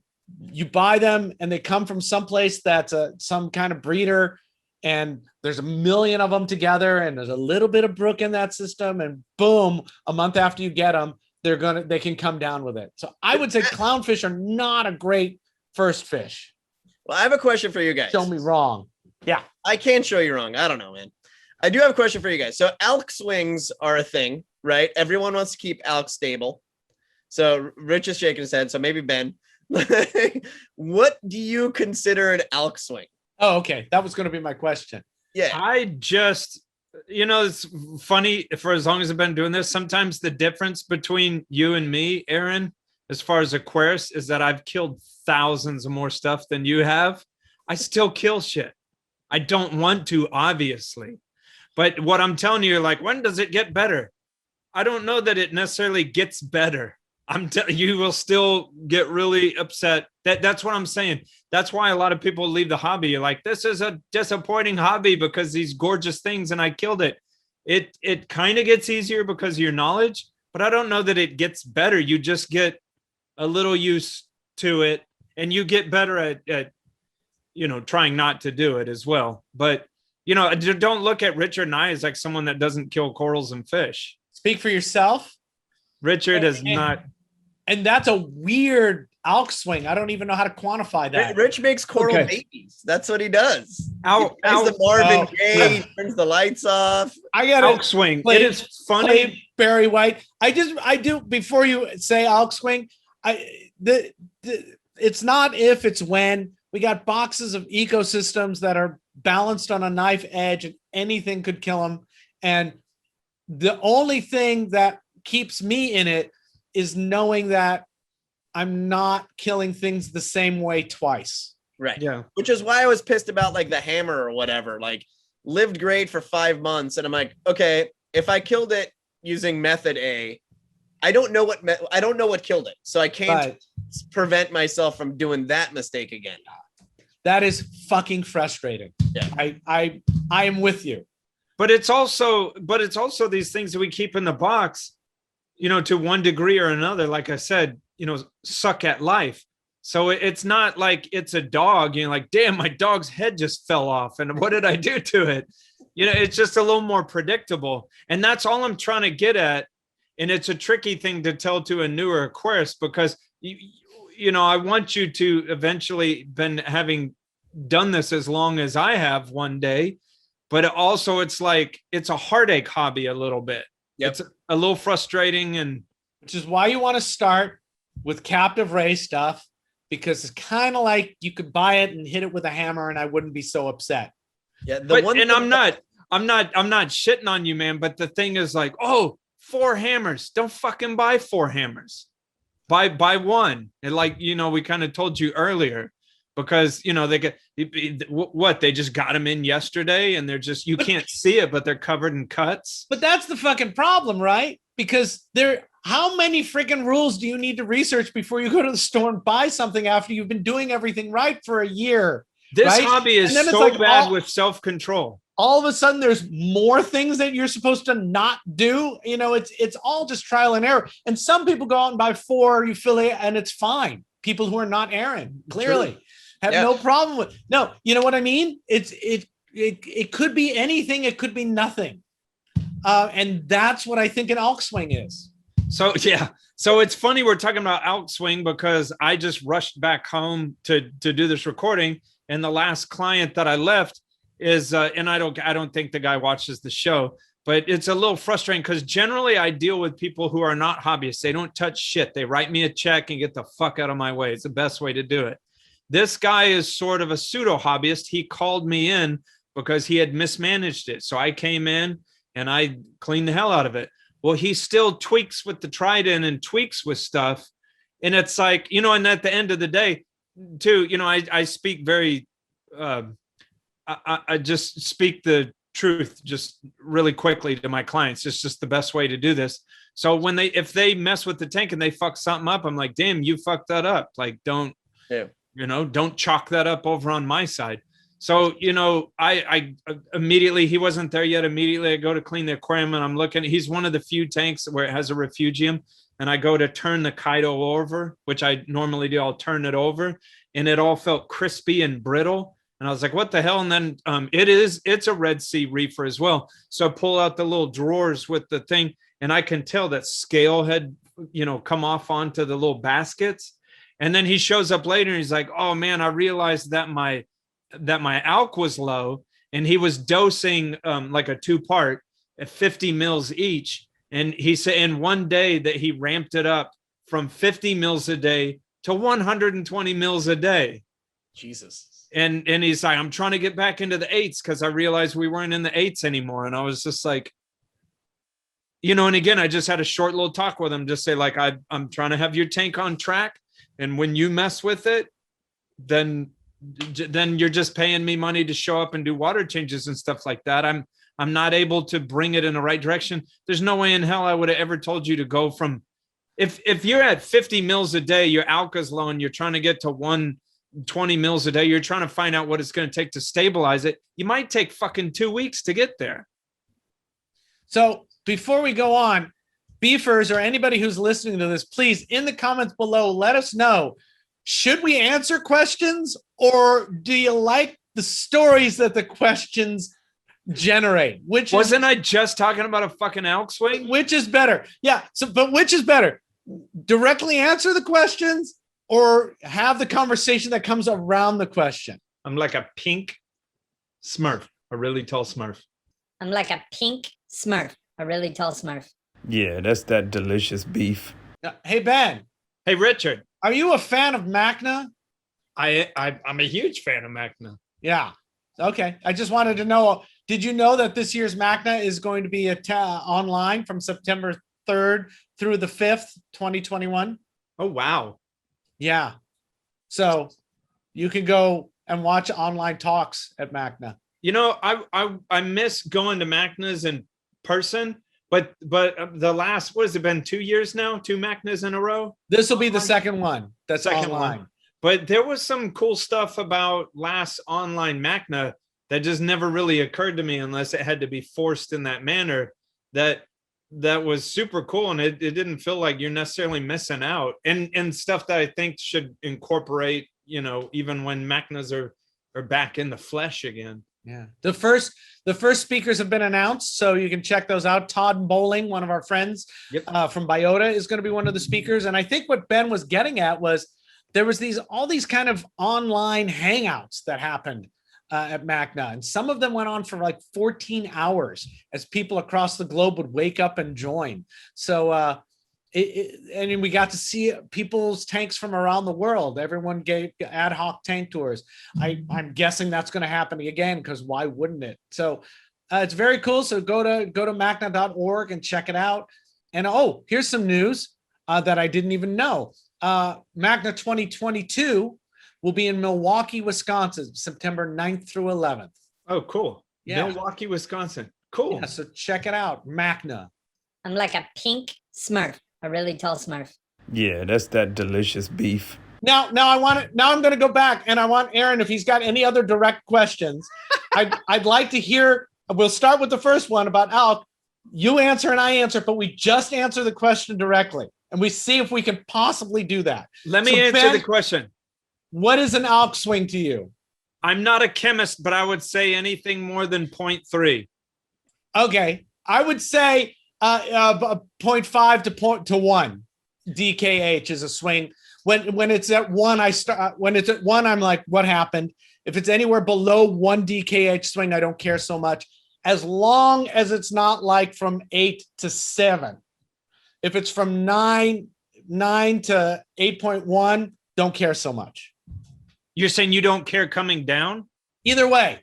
you buy them and they come from someplace that's some kind of breeder, and there's a million of them together, and there's a little bit of brook in that system, and boom, a month after you get them, they can come down with it. So I would say clownfish are not a great first fish. Well, I have a question for you guys. Show me wrong. Yeah. I can't show you wrong. I don't know, man. I do have a question for you guys. So elk swings are a thing, right? Everyone wants to keep elk stable. So Rich is shaking his head. So maybe Ben. What do you consider an elk swing? Oh, okay. That was going to be my question. Yeah. I just, it's funny, for as long as I've been doing this, sometimes the difference between you and me, Arin, as far as Aquarius, is that I've killed thousands of more stuff than you have. I still kill shit. I don't want to, obviously. But what I'm telling you, like, when does it get better? I don't know that it necessarily gets better. You will still get really upset. That's what I'm saying. That's why a lot of people leave the hobby. You're like, this is a disappointing hobby because these gorgeous things and I killed it. It kind of gets easier because of your knowledge, but I don't know that it gets better. You just get a little used to it, and you get better at trying not to do it as well. But don't look at Richard and I as like someone that doesn't kill corals and fish. Speak for yourself. Richard is not. And that's a weird elk swing. I don't even know how to quantify that. Rich makes coral babies. That's what he does. He plays the Marvin Gaye, turns the lights off. I got elk swing. It is funny. Barry White. I do before you say elk swing. It's not if, it's when. We got boxes of ecosystems that are balanced on a knife edge, and anything could kill them. And the only thing that keeps me in it is knowing that I'm not killing things the same way twice. Right. Yeah. Which is why I was pissed about like the hammer or whatever. Like, lived great for 5 months, and I'm like, okay, if I killed it using method A, I don't know what killed it, so I can't prevent myself from doing that mistake again. That is fucking frustrating. Yeah. I am with you. But it's also these things that we keep in the box, to one degree or another, like I said, suck at life. So it's not like it's a dog, like, damn, my dog's head just fell off. And what did I do to it? It's just a little more predictable. And that's all I'm trying to get at. And it's a tricky thing to tell to a newer Aquarius, because, I want you to eventually been having done this as long as I have one day. But also it's like, it's a heartache hobby a little bit. Yep. It's a little frustrating, and which is why you want to start with captive ray stuff, because it's kind of like you could buy it and hit it with a hammer and I wouldn't be so upset. Yeah. I'm not shitting on you, man. But the thing is like, 4 hammers. Don't fucking buy 4 hammers. Buy one. And like, we kind of told you earlier, because, they get they just got them in yesterday, and they're just, you can't see it, but they're covered in cuts. But that's the fucking problem, right? Because how many freaking rules do you need to research before you go to the store and buy something after you've been doing everything right for a year? This right? hobby is so bad with self-control. All of a sudden there's more things that you're supposed to not do. It's all just trial and error. And some people go out and buy 4, you fill it, and it's fine. People who are not Arin, clearly. True. Have no problem with. No, you know what I mean? It could be anything. It could be nothing. And that's what I think an elk swing is. So, yeah. So it's funny we're talking about elk swing, because I just rushed back home to do this recording. And the last client that I left is, and I don't think the guy watches the show, but it's a little frustrating because generally I deal with people who are not hobbyists. They don't touch shit. They write me a check and get the fuck out of my way. It's the best way to do it. This guy is sort of a pseudo hobbyist. He called me in because he had mismanaged it. So I came in and I cleaned the hell out of it. Well, he still tweaks with the trident and tweaks with stuff. And it's like, and at the end of the day too, I speak very, I just speak the truth just really quickly to my clients. It's just the best way to do this. So if they mess with the tank and they fuck something up, I'm like, damn, you fucked that up. Like, don't chalk that up over on my side. So, I immediately, he wasn't there yet. Immediately I go to clean the aquarium and I'm looking, he's one of the few tanks where it has a refugium. And I go to turn the Kaido over, which I normally do. I'll turn it over and it all felt crispy and brittle. And I was like, what the hell? And then it's a Red Sea reefer as well. So I pull out the little drawers with the thing and I can tell that scale had, come off onto the little baskets. And then he shows up later and he's like, oh man, I realized that my alk was low and he was dosing like a 2-part at 50 mils each. And he said in one day that he ramped it up from 50 mils a day to 120 mils a day. Jesus. And he's like, I'm trying to get back into the 8s because I realized we weren't in the 8s anymore. And I was just like, and again, I just had a short little talk with him, just say like, I'm trying to have your tank on track. And when you mess with it, then you're just paying me money to show up and do water changes and stuff like that. I'm not able to bring it in the right direction. There's no way in hell I would have ever told you to go from, if you're at 50 mils a day, your alka's low and you're trying to get to 120 mils a day, you're trying to find out what it's going to take to stabilize it. You might take fucking 2 weeks to get there. So before we go on, beefers or anybody who's listening to this, please in the comments below, let us know, should we answer questions or do you like the stories that the questions generate? Wasn't I just talking about a fucking alk swing? Which is better? Yeah. But which is better? Directly answer the questions or have the conversation that comes around the question? I'm like a pink Smurf, a really tall Smurf. I'm like a pink Smurf, a really tall Smurf. Yeah, that's that delicious beef. Hey, Ben. Hey, Richard. Are you a fan of MACNA? I'm a huge fan of MACNA. Yeah. Okay. I just wanted to know, did you know that this year's MACNA is going to be online from September 3rd through the 5th, 2021? Oh, wow. Yeah. So you can go and watch online talks at MACNA. I miss going to MACNAs in person, but the last, what has it been, 2 years now? 2 MACNAs in a row? This will be the second one. That's Second online. one. But there was some cool stuff about last online MACNA that just never really occurred to me unless it had to be forced in that manner. That was super cool. And it didn't feel like you're necessarily missing out. And stuff that I think should incorporate, even when MACNAs are back in the flesh again. Yeah. The first speakers have been announced, so you can check those out. Todd Bowling, one of our friends from Biota, is going to be one of the speakers. And I think what Ben was getting at was there was all these kind of online hangouts that happened at MACNA, and some of them went on for like 14 hours as people across the globe would wake up and join. So and we got to see people's tanks from around the world. Everyone gave ad hoc tank tours. I'm guessing that's going to happen again, because why wouldn't it? So it's very cool. So go to macna.org and check it out. And here's some news that I didn't even know. MACNA 2022 will be in Milwaukee, Wisconsin, September 9th through 11th. Oh, cool. Yeah. Milwaukee, Wisconsin. Cool. Yeah, so check it out. MACNA. I'm like a pink Smurf, a really tall Smurf. Yeah, that's that delicious beef. Now I'm going to go back and I want Arin, if he's got any other direct questions, I'd like to hear. We'll start with the first one about alk. You answer and I answer, but we just answer the question directly. And we see if we can possibly do that. Let me answer Ben, the question. What is an alk swing to you? I'm not a chemist, but I would say anything more than 0.3. Okay. I would say 0.5 to 1 DKH is a swing. When it's at 1, when it's at 1, I'm like, what happened? If it's anywhere below 1 DKH swing, I don't care so much, as long as it's not like from 8 to 7. If it's from 9 to 8.1, don't care so much. You're saying you don't care coming down? Either way.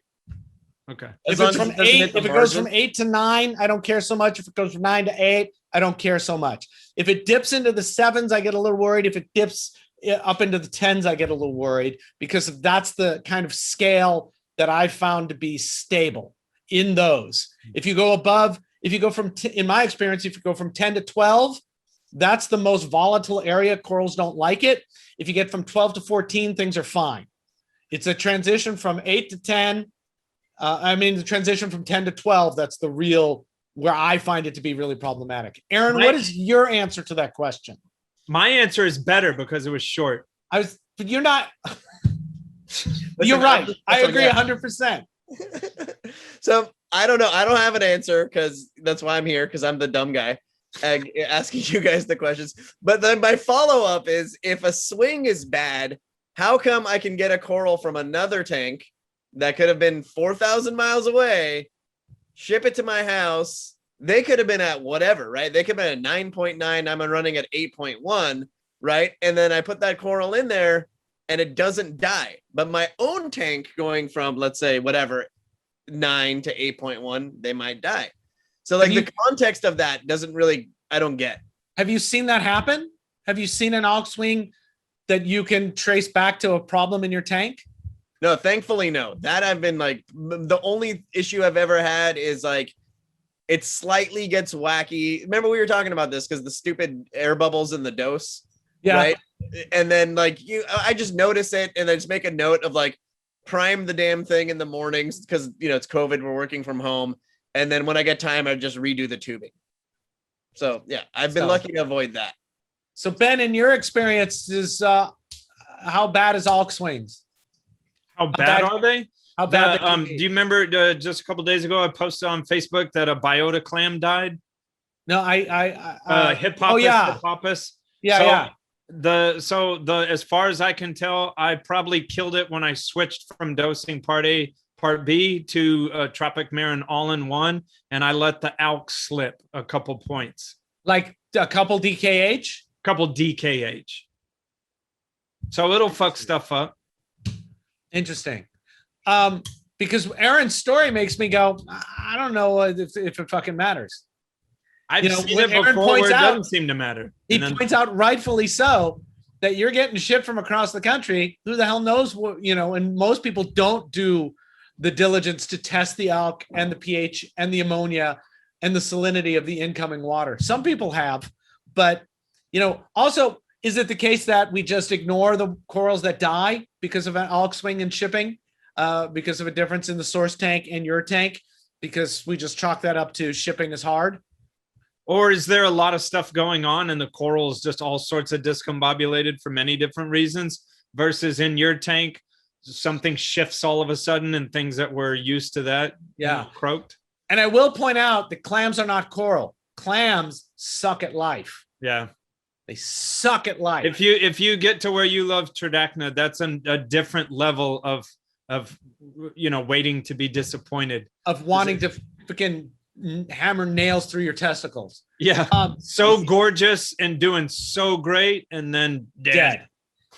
Okay. If it's from 8, if it goes from 8 to 9, I don't care so much. If it goes from 9 to 8, I don't care so much. If it dips into the 7s, I get a little worried. If it dips up into the 10s, I get a little worried, because that's the kind of scale that I found to be stable in those. If you go above, in my experience, if you go from 10 to 12, that's the most volatile area. Corals don't like it. If you get from 12 to 14, things are fine. It's a transition from 8 to 10. The transition from 10 to 12. That's the real where I find it to be really problematic. Aaron, what is your answer to that question? My answer is better because it was short. But you're not. You're right. I agree 100%. So I don't know. I don't have an answer because that's why I'm here, because I'm the dumb guy asking you guys the questions. But then my follow-up is, if a swing is bad, how come I can get a coral from another tank that could have been 4,000 miles away, ship it to my house? They could have been at whatever, right? They could have been at 9.9. I'm running at 8.1, right? And then I put that coral in there and it doesn't die. But my own tank going from, let's say, whatever, 9 to 8.1, they might die. So like the context of that doesn't really, I don't get. Have you seen that happen? Have you seen an alk swing that you can trace back to a problem in your tank? No, thankfully, no. That I've been like, the only issue I've ever had is like, it slightly gets wacky. Remember we were talking about this because the stupid air bubbles in the dose. Yeah. Right. And then like I just notice it and then just make a note of like, prime the damn thing in the mornings because, it's COVID. We're working from home. And then when I get time, I just redo the tubing. So yeah, I've been lucky to avoid that. So Ben, in your experience, how bad is alk swings? How bad are they? How bad? Do you remember just a couple of days ago, I posted on Facebook that a biota clam died? No, Hippopus. Yeah. As far as I can tell, I probably killed it when I switched from dosing part A, part B to Tropic Marin all-in-one, and I let the alk slip a couple points. Like a couple DKH? Couple DKH. So it'll fuck stuff up. Interesting. Because Aaron's story makes me go, I don't know if it fucking matters. I've seen it before where it doesn't seem to matter. He points out, rightfully so, that you're getting shipped from across the country. Who the hell knows what, and most people don't do the diligence to test the alk and the pH and the ammonia and the salinity of the incoming water. Some people have, but, also, is it the case that we just ignore the corals that die because of an alk swing and shipping, because of a difference in the source tank and your tank, because we just chalk that up to shipping is hard? Or is there a lot of stuff going on and the coral is just all sorts of discombobulated for many different reasons, versus in your tank, something shifts all of a sudden and things that were used to that croaked? And I will point out that clams are not coral. Clams suck at life. Yeah. They suck at life. If you get to where you love Tridacna, that's a different level of waiting to be disappointed. Of wanting to freaking hammer nails through your testicles. Yeah. So gorgeous and doing so great, and then dead.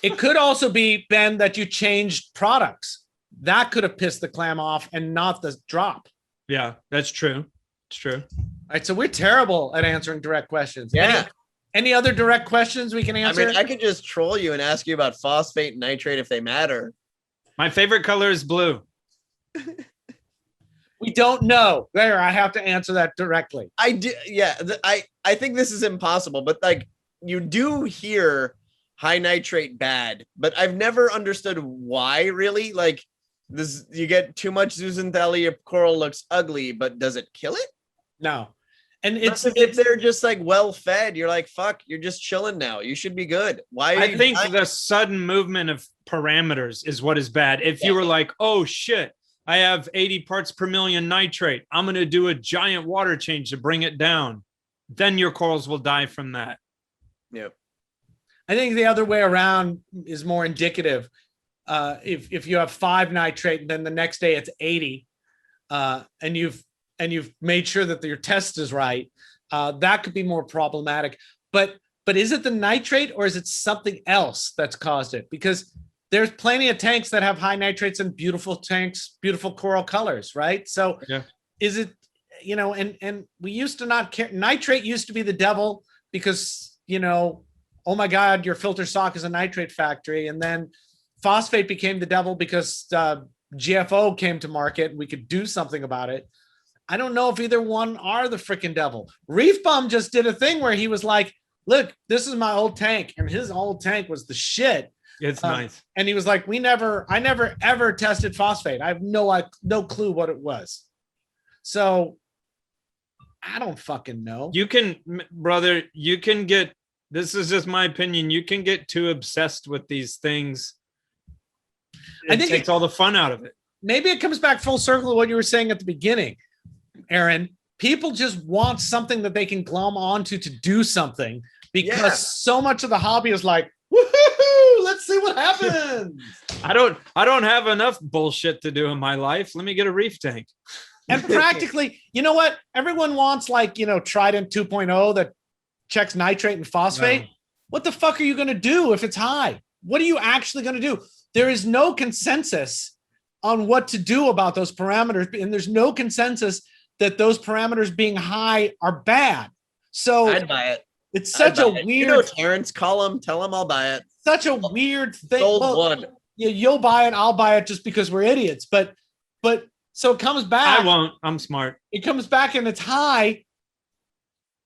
It could also be, Ben, that you changed products. That could have pissed the clam off and not the drop. Yeah, that's true. It's true. All right, so we're terrible at answering direct questions. Yeah. Any other direct questions we can answer? I mean, I could just troll you and ask you about phosphate and nitrate if they matter. My favorite color is blue. We don't know. There, I have to answer that directly. I do. Yeah, I think this is impossible, but like you do hear high nitrate bad, but I've never understood why really. Like this, you get too much zooxanthellae, coral looks ugly, but does it kill it? No. And if they're just like well fed, you're like, fuck, you're just chilling now. You should be good. Why? I think the sudden movement of parameters is what is bad. If you were like, oh shit, I have 80 parts per million nitrate, I'm going to do a giant water change to bring it down, then your corals will die from that. Yep. I think the other way around is more indicative. If you have 5 nitrate and then the next day it's 80, and you've made sure that your test is right, that could be more problematic. But is it the nitrate or is it something else that's caused it? Because there's plenty of tanks that have high nitrates and beautiful tanks, beautiful coral colors, right? So is it, and we used to not care. Nitrate used to be the devil because, oh my God, your filter sock is a nitrate factory. And then phosphate became the devil because GFO came to market. We could do something about it. I don't know if either one are the freaking devil. Reef Bum just did a thing where he was like, look, this is my old tank. And his old tank was the shit. It's nice. And he was like, I never ever tested phosphate. I have no clue what it was. So I don't fucking know. You can, brother, you can get, this is just my opinion, you can get too obsessed with these things. It takes all the fun out of it. Maybe it comes back full circle to what you were saying at the beginning, Arin. People just want something that they can glom onto to do something, because so much of the hobby is like, woohoo, let's see what happens. I don't have enough bullshit to do in my life. Let me get a reef tank. And practically, you know what? Everyone wants, like, Trident 2.0 that checks nitrate and phosphate. No. What the fuck are you going to do if it's high? What are you actually going to do? There is no consensus on what to do about those parameters. And there's no consensus that those parameters being high are bad. So I'd buy it. It's such a weird. Terrence, call him, tell him I'll buy it. Such a weird thing. Sold one. You'll buy it. I'll buy it just because we're idiots. But so it comes back. I won't. I'm smart. It comes back and it's high.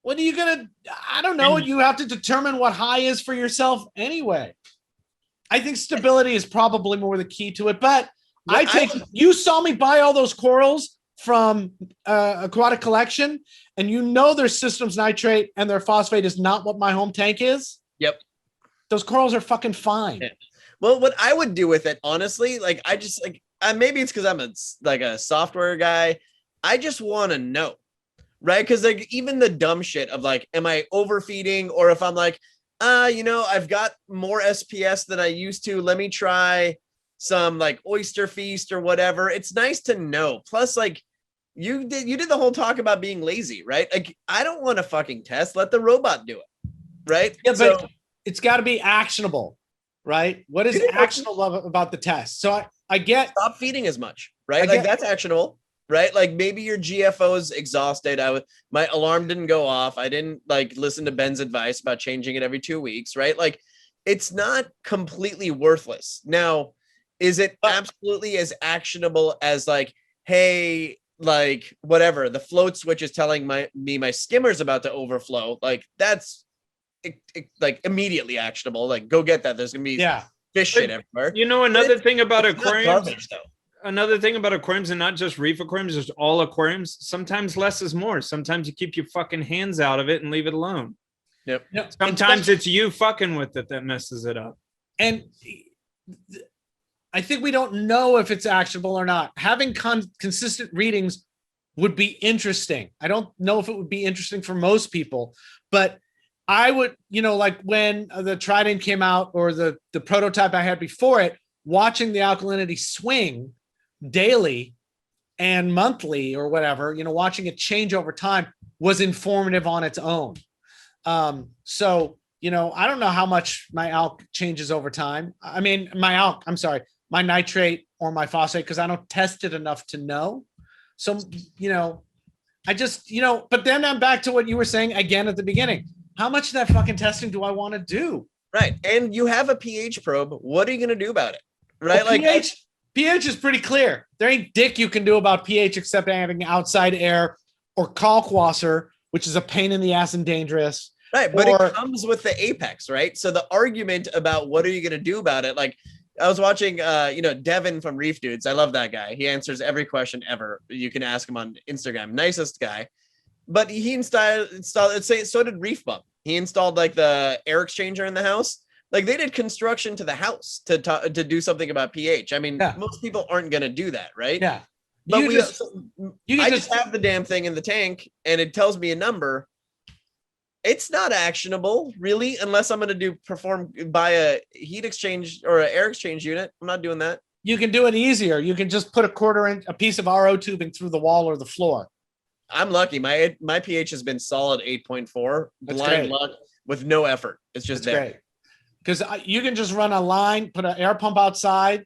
What are you gonna? I don't know. You have to determine what high is for yourself anyway. I think stability is probably more the key to it. But you saw me buy all those corals from Aquatic Collection, and their system's nitrate and their phosphate is not what my home tank is. Yep. Those corals are fucking fine. Yeah. Well, what I would do with it, honestly, like I just like, maybe it's because I'm a software guy. I just want to know, right? Because like even the dumb shit of like, am I overfeeding, or if I'm like, I've got more SPS than I used to. Let me try some like oyster feast or whatever. It's nice to know. Plus, like you did the whole talk about being lazy, right? Like I don't want to fucking test. Let the robot do it, right? Yeah, but it's got to be actionable, right? What is actionable about the test? So I get stop feeding as much, right? Like that's actionable, right? Like maybe your GFO is exhausted. My alarm didn't go off. I didn't like listen to Ben's advice about changing it every 2 weeks, right? Like it's not completely worthless. Now, is it absolutely as actionable as like, hey, like whatever, the float switch is telling my skimmer's about to overflow? Like that's like immediately actionable. Like go get that. There's gonna be fish shit everywhere. Another thing about aquariums. Garbage, though. Another thing about aquariums, and not just reef aquariums, just all aquariums. Sometimes less is more. Sometimes you keep your fucking hands out of it and leave it alone. Yep. Sometimes it's you fucking with it that messes it up. And I think we don't know if it's actionable or not. Having consistent readings would be interesting. I don't know if it would be interesting for most people, but I would, like when the Trident came out, or the prototype I had before it, watching the alkalinity swing daily and monthly or whatever, watching it change over time was informative on its own. So, I don't know how much my alk changes over time. I mean, my nitrate or my phosphate, because I don't test it enough to know. So, I just, but then I'm back to what you were saying again at the beginning. How much of that fucking testing do I want to do? Right. And you have a pH probe. What are you going to do about it? Right. Well, pH is pretty clear. There ain't dick you can do about pH except adding outside air or Kalkwasser, which is a pain in the ass and dangerous. Right. But it comes with the apex, right? So the argument about what are you going to do about it? Like I was watching, Devin from Reef Dudes. I love that guy. He answers every question ever. You can ask him on Instagram. Nicest guy. But he installed so did Reef Bump. He installed like the air exchanger in the house. Like they did construction to the house to do something about pH. I mean, most people aren't going to do that, right? Yeah. But I just have the damn thing in the tank and it tells me a number. It's not actionable really, unless I'm going to buy a heat exchange or an air exchange unit. I'm not doing that. You can do it easier. You can just put a piece of RO tubing through the wall or the floor. I'm lucky. My pH has been solid 8.4. Blind luck with no effort. It's just there. Great. Because you can just run a line, put an air pump outside.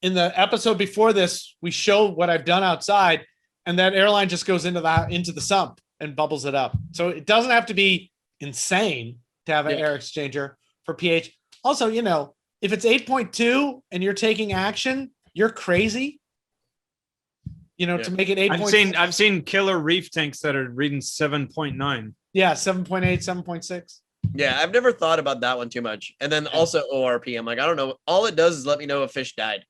In the episode before this, we showed what I've done outside, and that air line just goes into the sump and bubbles it up. So it doesn't have to be insane to have an air exchanger for pH. Also, if it's 8.2 and you're taking action, you're crazy. To make it 8.2. I've seen killer reef tanks that are reading 7.9. Yeah, 7.8, 7.6. Yeah, I've never thought about that one too much. And then also ORP. I'm like, I don't know. All it does is let me know if fish died.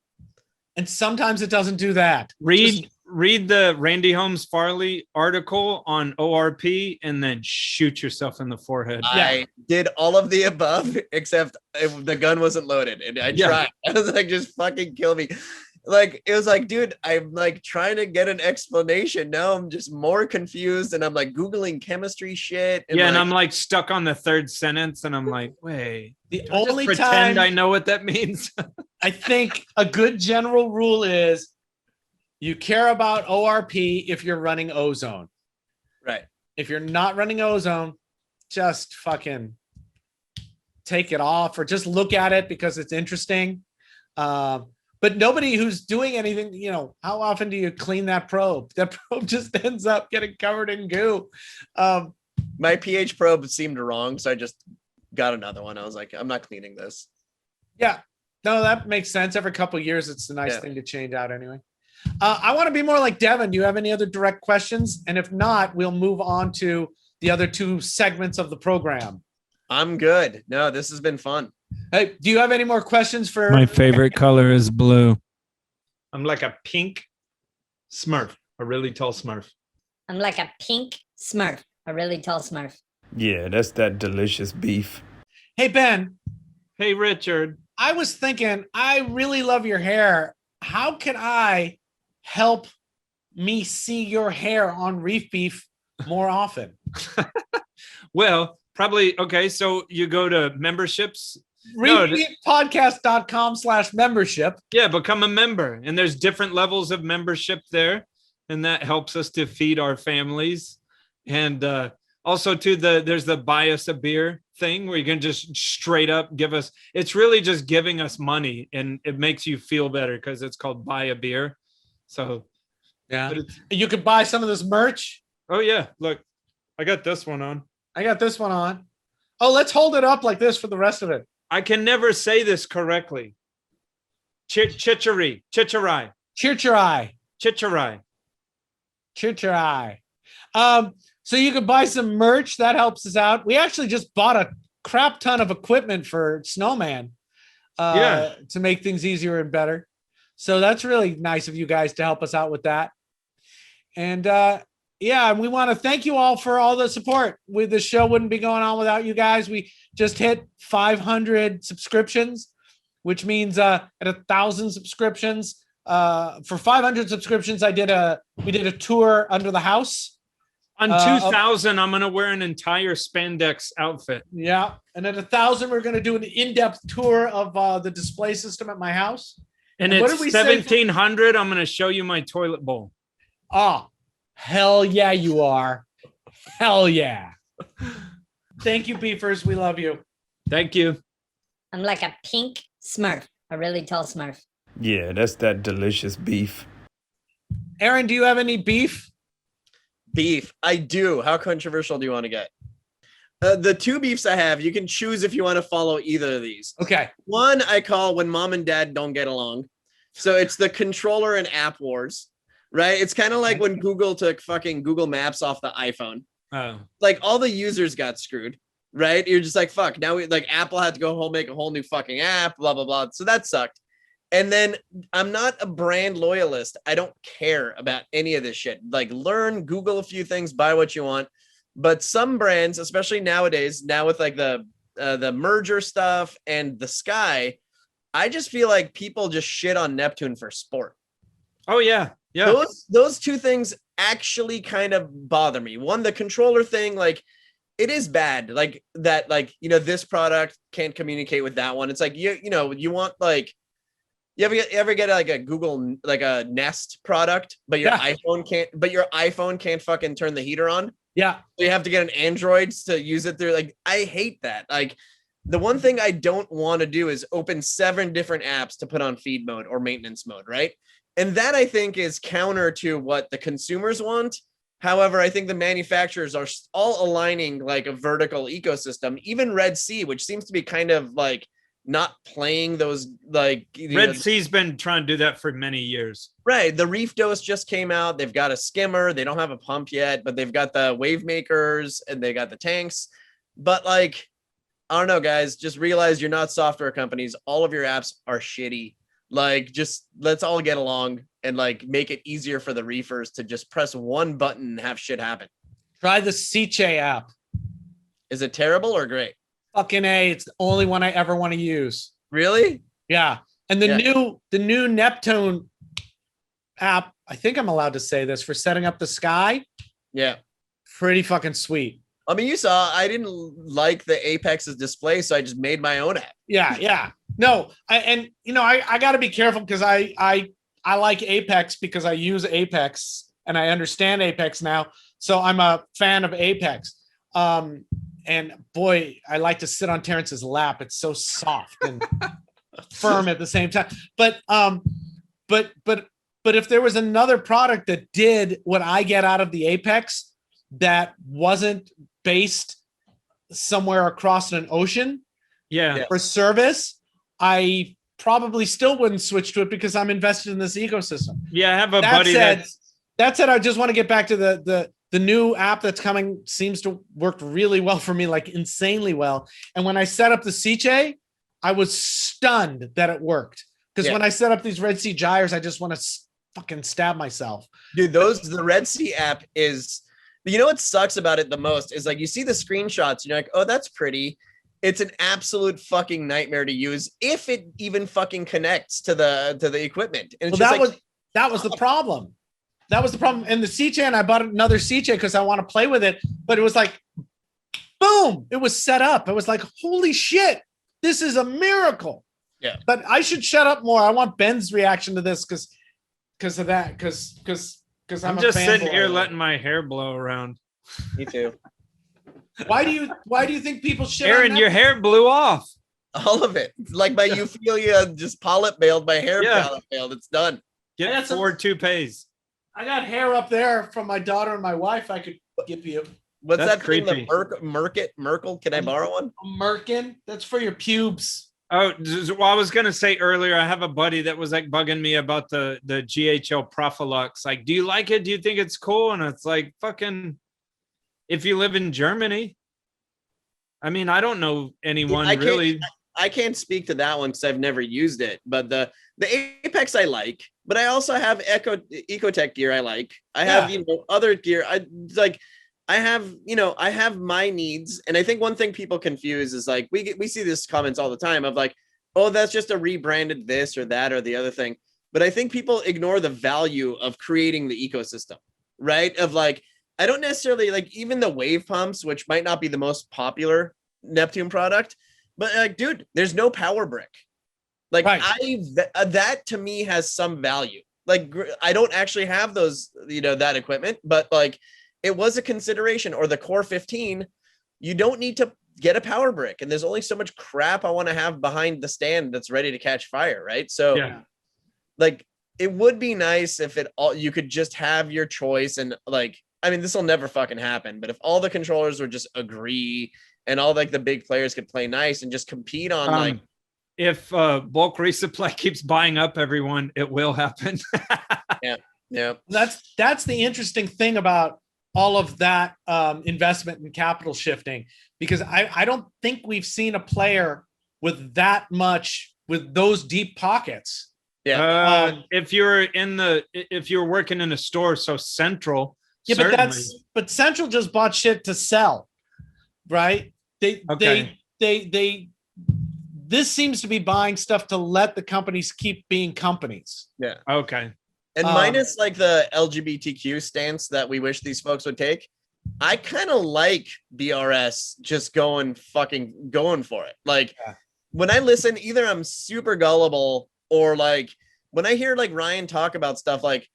And sometimes it doesn't do that. Read the Randy Holmes Farley article on ORP and then shoot yourself in the forehead. I did all of the above except if the gun wasn't loaded, and I tried. I was like, just fucking kill me. Like, it was like, dude, I'm like trying to get an explanation. Now I'm just more confused, and I'm like Googling chemistry shit. And and I'm like stuck on the third sentence, and I'm like, wait, the only pretend time I know what that means. I think a good general rule is you care about ORP if you're running ozone. Right. If you're not running ozone, just fucking take it off or just look at it because it's interesting. But nobody who's doing anything, you know, how often do you clean that probe? That probe just ends up getting covered in goo. My pH probe seemed wrong, so I just got another one. I was like, I'm not cleaning this. Yeah, no, that makes sense. Every couple of years, it's a nice thing to change out anyway. I want to be more like Devin. Do you have any other direct questions? And if not, we'll move on to the other two segments of the program. I'm good. No, this has been fun. Hey, do you have any more questions for My favorite color is blue. I'm like a pink Smurf, a really tall Smurf. I'm like a pink Smurf, a really tall Smurf. Yeah, that's that delicious beef. Hey, Ben. Hey, Richard. I was thinking, I really love your hair. How can I help me see your hair on Reef Beef more often? Well, probably. Okay. So you go to memberships. ReefBeefPodcast.com/membership. Yeah. Become a member. And there's different levels of membership there. And that helps us to feed our families. And also too, there's the buy us a beer thing where you can just straight up give us, it's really just giving us money, and it makes you feel better because it's called buy a beer. So yeah, you could buy some of this merch. Oh yeah, look, I got this one on. I got this one on. Oh, let's hold it up like this for the rest of it. I can never say this correctly. Chicherai. Chicherai. So you can buy some merch. That helps us out. We actually just bought a crap ton of equipment for Snowman to make things easier and better. So that's really nice of you guys to help us out with that. And and we want to thank you all for all the support. The show wouldn't be going on without you guys. We just hit 500 subscriptions, which means at 1,000 subscriptions, for 500 subscriptions, we did a tour under the house. On 2,000, I'm going to wear an entire spandex outfit. Yeah. And at 1,000, we're going to do an in-depth tour of the display system at my house. And it's 1,700. I'm going to show you my toilet bowl. Oh, hell yeah, you are. Hell yeah. Thank you, Beefers. We love you. Thank you. I'm like a pink Smurf, a really tall Smurf. Yeah, that's that delicious beef. Arin, do you have any beef? Beef. I do. How controversial do you want to get? The two beefs I have, you can choose if you want to follow either of these. Okay. One I call when mom and dad don't get along. So it's the controller and app wars, right? It's kind of like when Google took fucking Google Maps off the iPhone. Oh. Like all the users got screwed, right? You're just like, fuck. Now Apple had to go home, make a whole new fucking app, blah, blah, blah. So that sucked. And then I'm not a brand loyalist. I don't care about any of this shit. Like learn, Google a few things, buy what you want. But some brands, especially nowadays, now with like the merger stuff and the Sky, I just feel like people just shit on Neptune for sport. Oh yeah. Yeah. Those two things actually kind of bother me. One, the controller thing, like it is bad. Like that, like, this product can't communicate with that one. It's like, you want like, you ever get like a Google, like a Nest product, but your iPhone can't fucking turn the heater on. Yeah. So you have to get an Android to use it through. Like, I hate that. Like the one thing I don't want to do is open 7 different apps to put on feed mode or maintenance mode. Right. And that I think is counter to what the consumers want. However, I think the manufacturers are all aligning like a vertical ecosystem, even Red Sea, which seems to be kind of like not playing those like Red Sea's been trying to do that for many years. Right. The Reef dose just came out. They've got a skimmer. They don't have a pump yet, but they've got the wave makers and they got the tanks. But like I don't know, guys. Just realize you're not software companies. All of your apps are shitty. Like, just let's all get along and like make it easier for the reefers to just press one button and have shit happen. Try the Ceche app. Is it terrible or great? Fucking A. It's the only one I ever want to use. Really? Yeah. And the new Neptune app, I think I'm allowed to say this, for setting up the sky. Yeah. Pretty fucking sweet. I mean, you saw I didn't like the Apex's display, so I just made my own app. Yeah. No, I got to be careful because I like Apex because I use Apex and I understand Apex now. So I'm a fan of Apex. And boy, I like to sit on Terrence's lap. It's so soft and firm at the same time. But if there was another product that did what I get out of the Apex that wasn't based somewhere across an ocean, for service, I probably still wouldn't switch to it because I'm invested in this ecosystem. Yeah, I have a buddy that said, I just want to get back to the new app that's coming. Seems to work really well for me, like insanely well. And when I set up the Ceche, I was stunned that it worked. Because when I set up these Red Sea gyres, I just want to fucking stab myself. Dude, the Red Sea app is, you know what sucks about it the most is like you see the screenshots and you're like, oh, that's pretty. It's an absolute fucking nightmare to use if it even fucking connects to the equipment. And it's that was the problem. That was the problem. And the Ceche, and I bought another Ceche because I want to play with it, but it was like, boom, it was set up. I was like, holy shit, this is a miracle. Yeah. But I should shut up more. I want Ben's reaction to this because of that. Because I'm just sitting here letting my hair blow around. Me too. Why do you think people shit Arin, on your hair blew off. All of it. Like my euphilia just polyp bailed, my hair polyp bailed. It's done. Get 4 toupees. I got hair up there from my daughter and my wife. I could give you. What's That's that thing? creepy. The Merkel? Can I borrow one? A merkin? That's for your pubes. Oh, well, I was gonna say earlier, I have a buddy that was like bugging me about the GHL Profilux. Like, do you like it? Do you think it's cool? And it's like, fucking, if you live in Germany, I mean, I don't know anyone really. I can't speak to that one because I've never used it. But the Apex I like, but I also have Ecotech gear I like. I have other gear. I have my needs. And I think one thing people confuse is like we see this comments all the time of like, oh, that's just a rebranded this or that or the other thing. But I think people ignore the value of creating the ecosystem, right? Of like, I don't necessarily like even the wave pumps, which might not be the most popular Neptune product, but like, dude, there's no power brick. Like that to me has some value. Like I don't actually have those, that equipment, but like it was a consideration. Or the Core 15, you don't need to get a power brick, and there's only so much crap I want to have behind the stand that's ready to catch fire, right? So like it would be nice if you could just have your choice. And like, I mean, this will never fucking happen, but if all the controllers would just agree and all like the big players could play nice and just compete on if bulk resupply keeps buying up everyone, it will happen. Yeah. That's the interesting thing about all of that investment and capital shifting, because I don't think we've seen a player with that much, with those deep pockets. If you're working in a store, so Central. Yeah, certainly. but Central just bought shit to sell, right? This seems to be buying stuff to let the companies keep being companies. Yeah. Okay. And minus like the LGBTQ stance that we wish these folks would take, I kind of like BRS just going for it. Like when I listen, either I'm super gullible or like when I hear like Ryan talk about stuff, like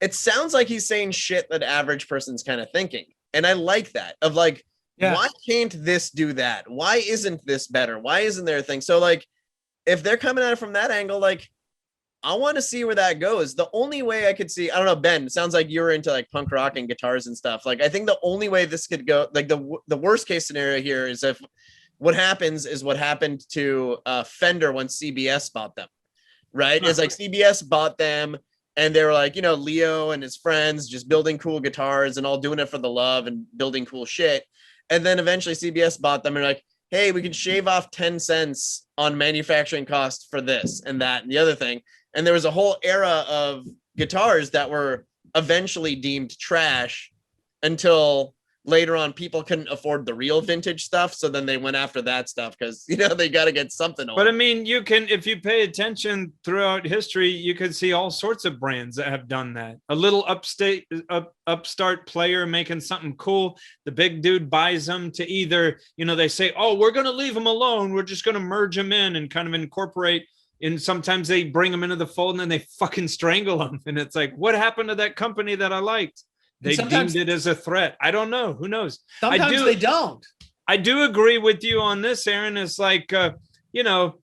it sounds like he's saying shit that average person's kind of thinking. And I like that of like, why can't this do that? Why isn't this better? Why isn't there a thing? So like, if they're coming at it from that angle, like I want to see where that goes. The only way I could see, I don't know, Ben, it sounds like you were into like punk rock and guitars and stuff. Like, I think the only way this could go, like the worst case scenario here is if what happens is what happened to Fender when CBS bought them, right? It's like CBS bought them and they were like, Leo and his friends just building cool guitars and all doing it for the love and building cool shit. And then eventually CBS bought them and like, hey, we can shave off 10 cents on manufacturing cost for this and that and the other thing. And there was a whole era of guitars that were eventually deemed trash until later on people couldn't afford the real vintage stuff. So then they went after that stuff because, you know, they got to get something on. But I mean, you can, if you pay attention throughout history, you can see all sorts of brands that have done that. A little upstart player making something cool. The big dude buys them to either, you know, they say, oh, we're going to leave them alone. We're just going to merge them in and kind of incorporate. And sometimes they bring them into the fold and then they fucking strangle them. And it's like, what happened to that company that I liked? They deemed it as a threat. I don't know. Who knows? Sometimes they don't. I do agree with you on this, Arin. It's like, you know,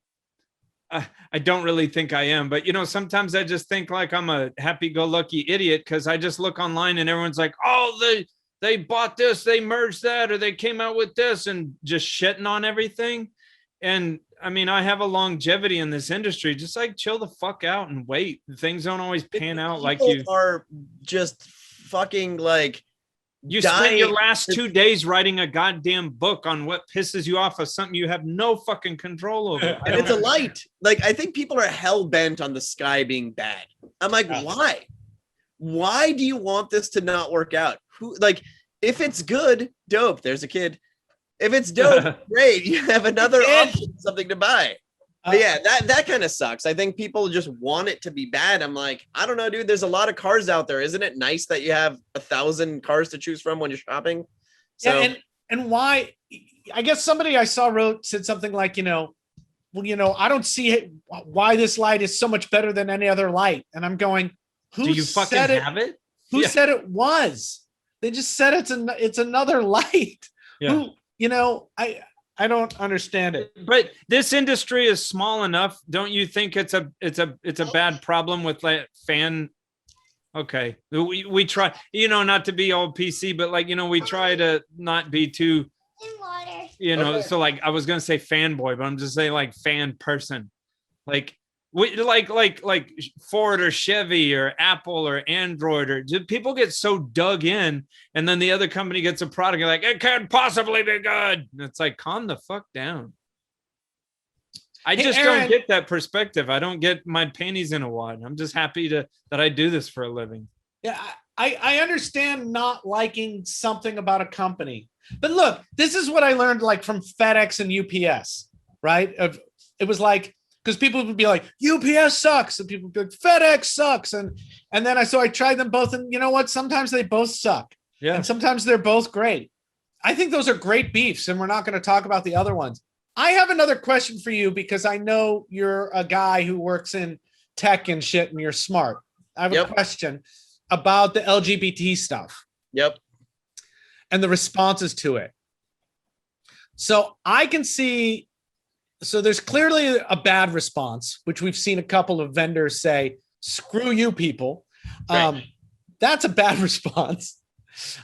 I don't really think I am, but, you know, sometimes I just think like I'm a happy-go-lucky idiot because I just look online and everyone's like, oh, they bought this, they merged that, or they came out with this and just shitting on everything. And I mean, I have a longevity in this industry. Just like chill the fuck out and wait. Things don't always pan out like you are just fucking like you spent your last 2 days writing a goddamn book on what pisses you off of something you have no fucking control over. And it's a light. Like, I think people are hell bent on the sky being bad. I'm like, why? Why do you want this to not work out? Who, like, if it's good, dope. There's a kid. If it's dope, great. You have another option, something to buy. But yeah, that kind of sucks. I think people just want it to be bad. I'm like, I don't know, dude. There's a lot of cars out there. Isn't it nice that you have 1,000 cars to choose from when you're shopping? So, yeah, and why? I guess somebody I saw said something like, you know, well, you know, I don't see why this light is so much better than any other light. And I'm going, who do you fucking said it? Have it? Who said it was? They just said it's another light. Yeah. Who, you know, I don't understand it. But this industry is small enough. Don't you think it's a bad problem with like fan? Okay, we try, you know, not to be all PC, but like, you know, we try to not be too, you know, so like I was gonna say fanboy, but I'm just saying like fan person, like we like Ford or Chevy or Apple or Android, or people get so dug in, and then the other company gets a product, you're like, it can't possibly be good. And it's like, calm the fuck down. I just don't get that perspective. I don't get my panties in a wad. I'm just happy that I do this for a living. Yeah, I understand not liking something about a company, but look, this is what I learned like from FedEx and UPS, right? It was like, because people would be like, UPS sucks, and people would be like, FedEx sucks, and then I tried them both, and you know what? Sometimes they both suck, and sometimes they're both great. I think those are great beefs, and we're not going to talk about the other ones. I have another question for you because I know you're a guy who works in tech and shit, and you're smart. I have a question about the LGBT stuff. And the responses to it. So I can see. So there's clearly a bad response, which we've seen a couple of vendors say, screw you people. That's a bad response.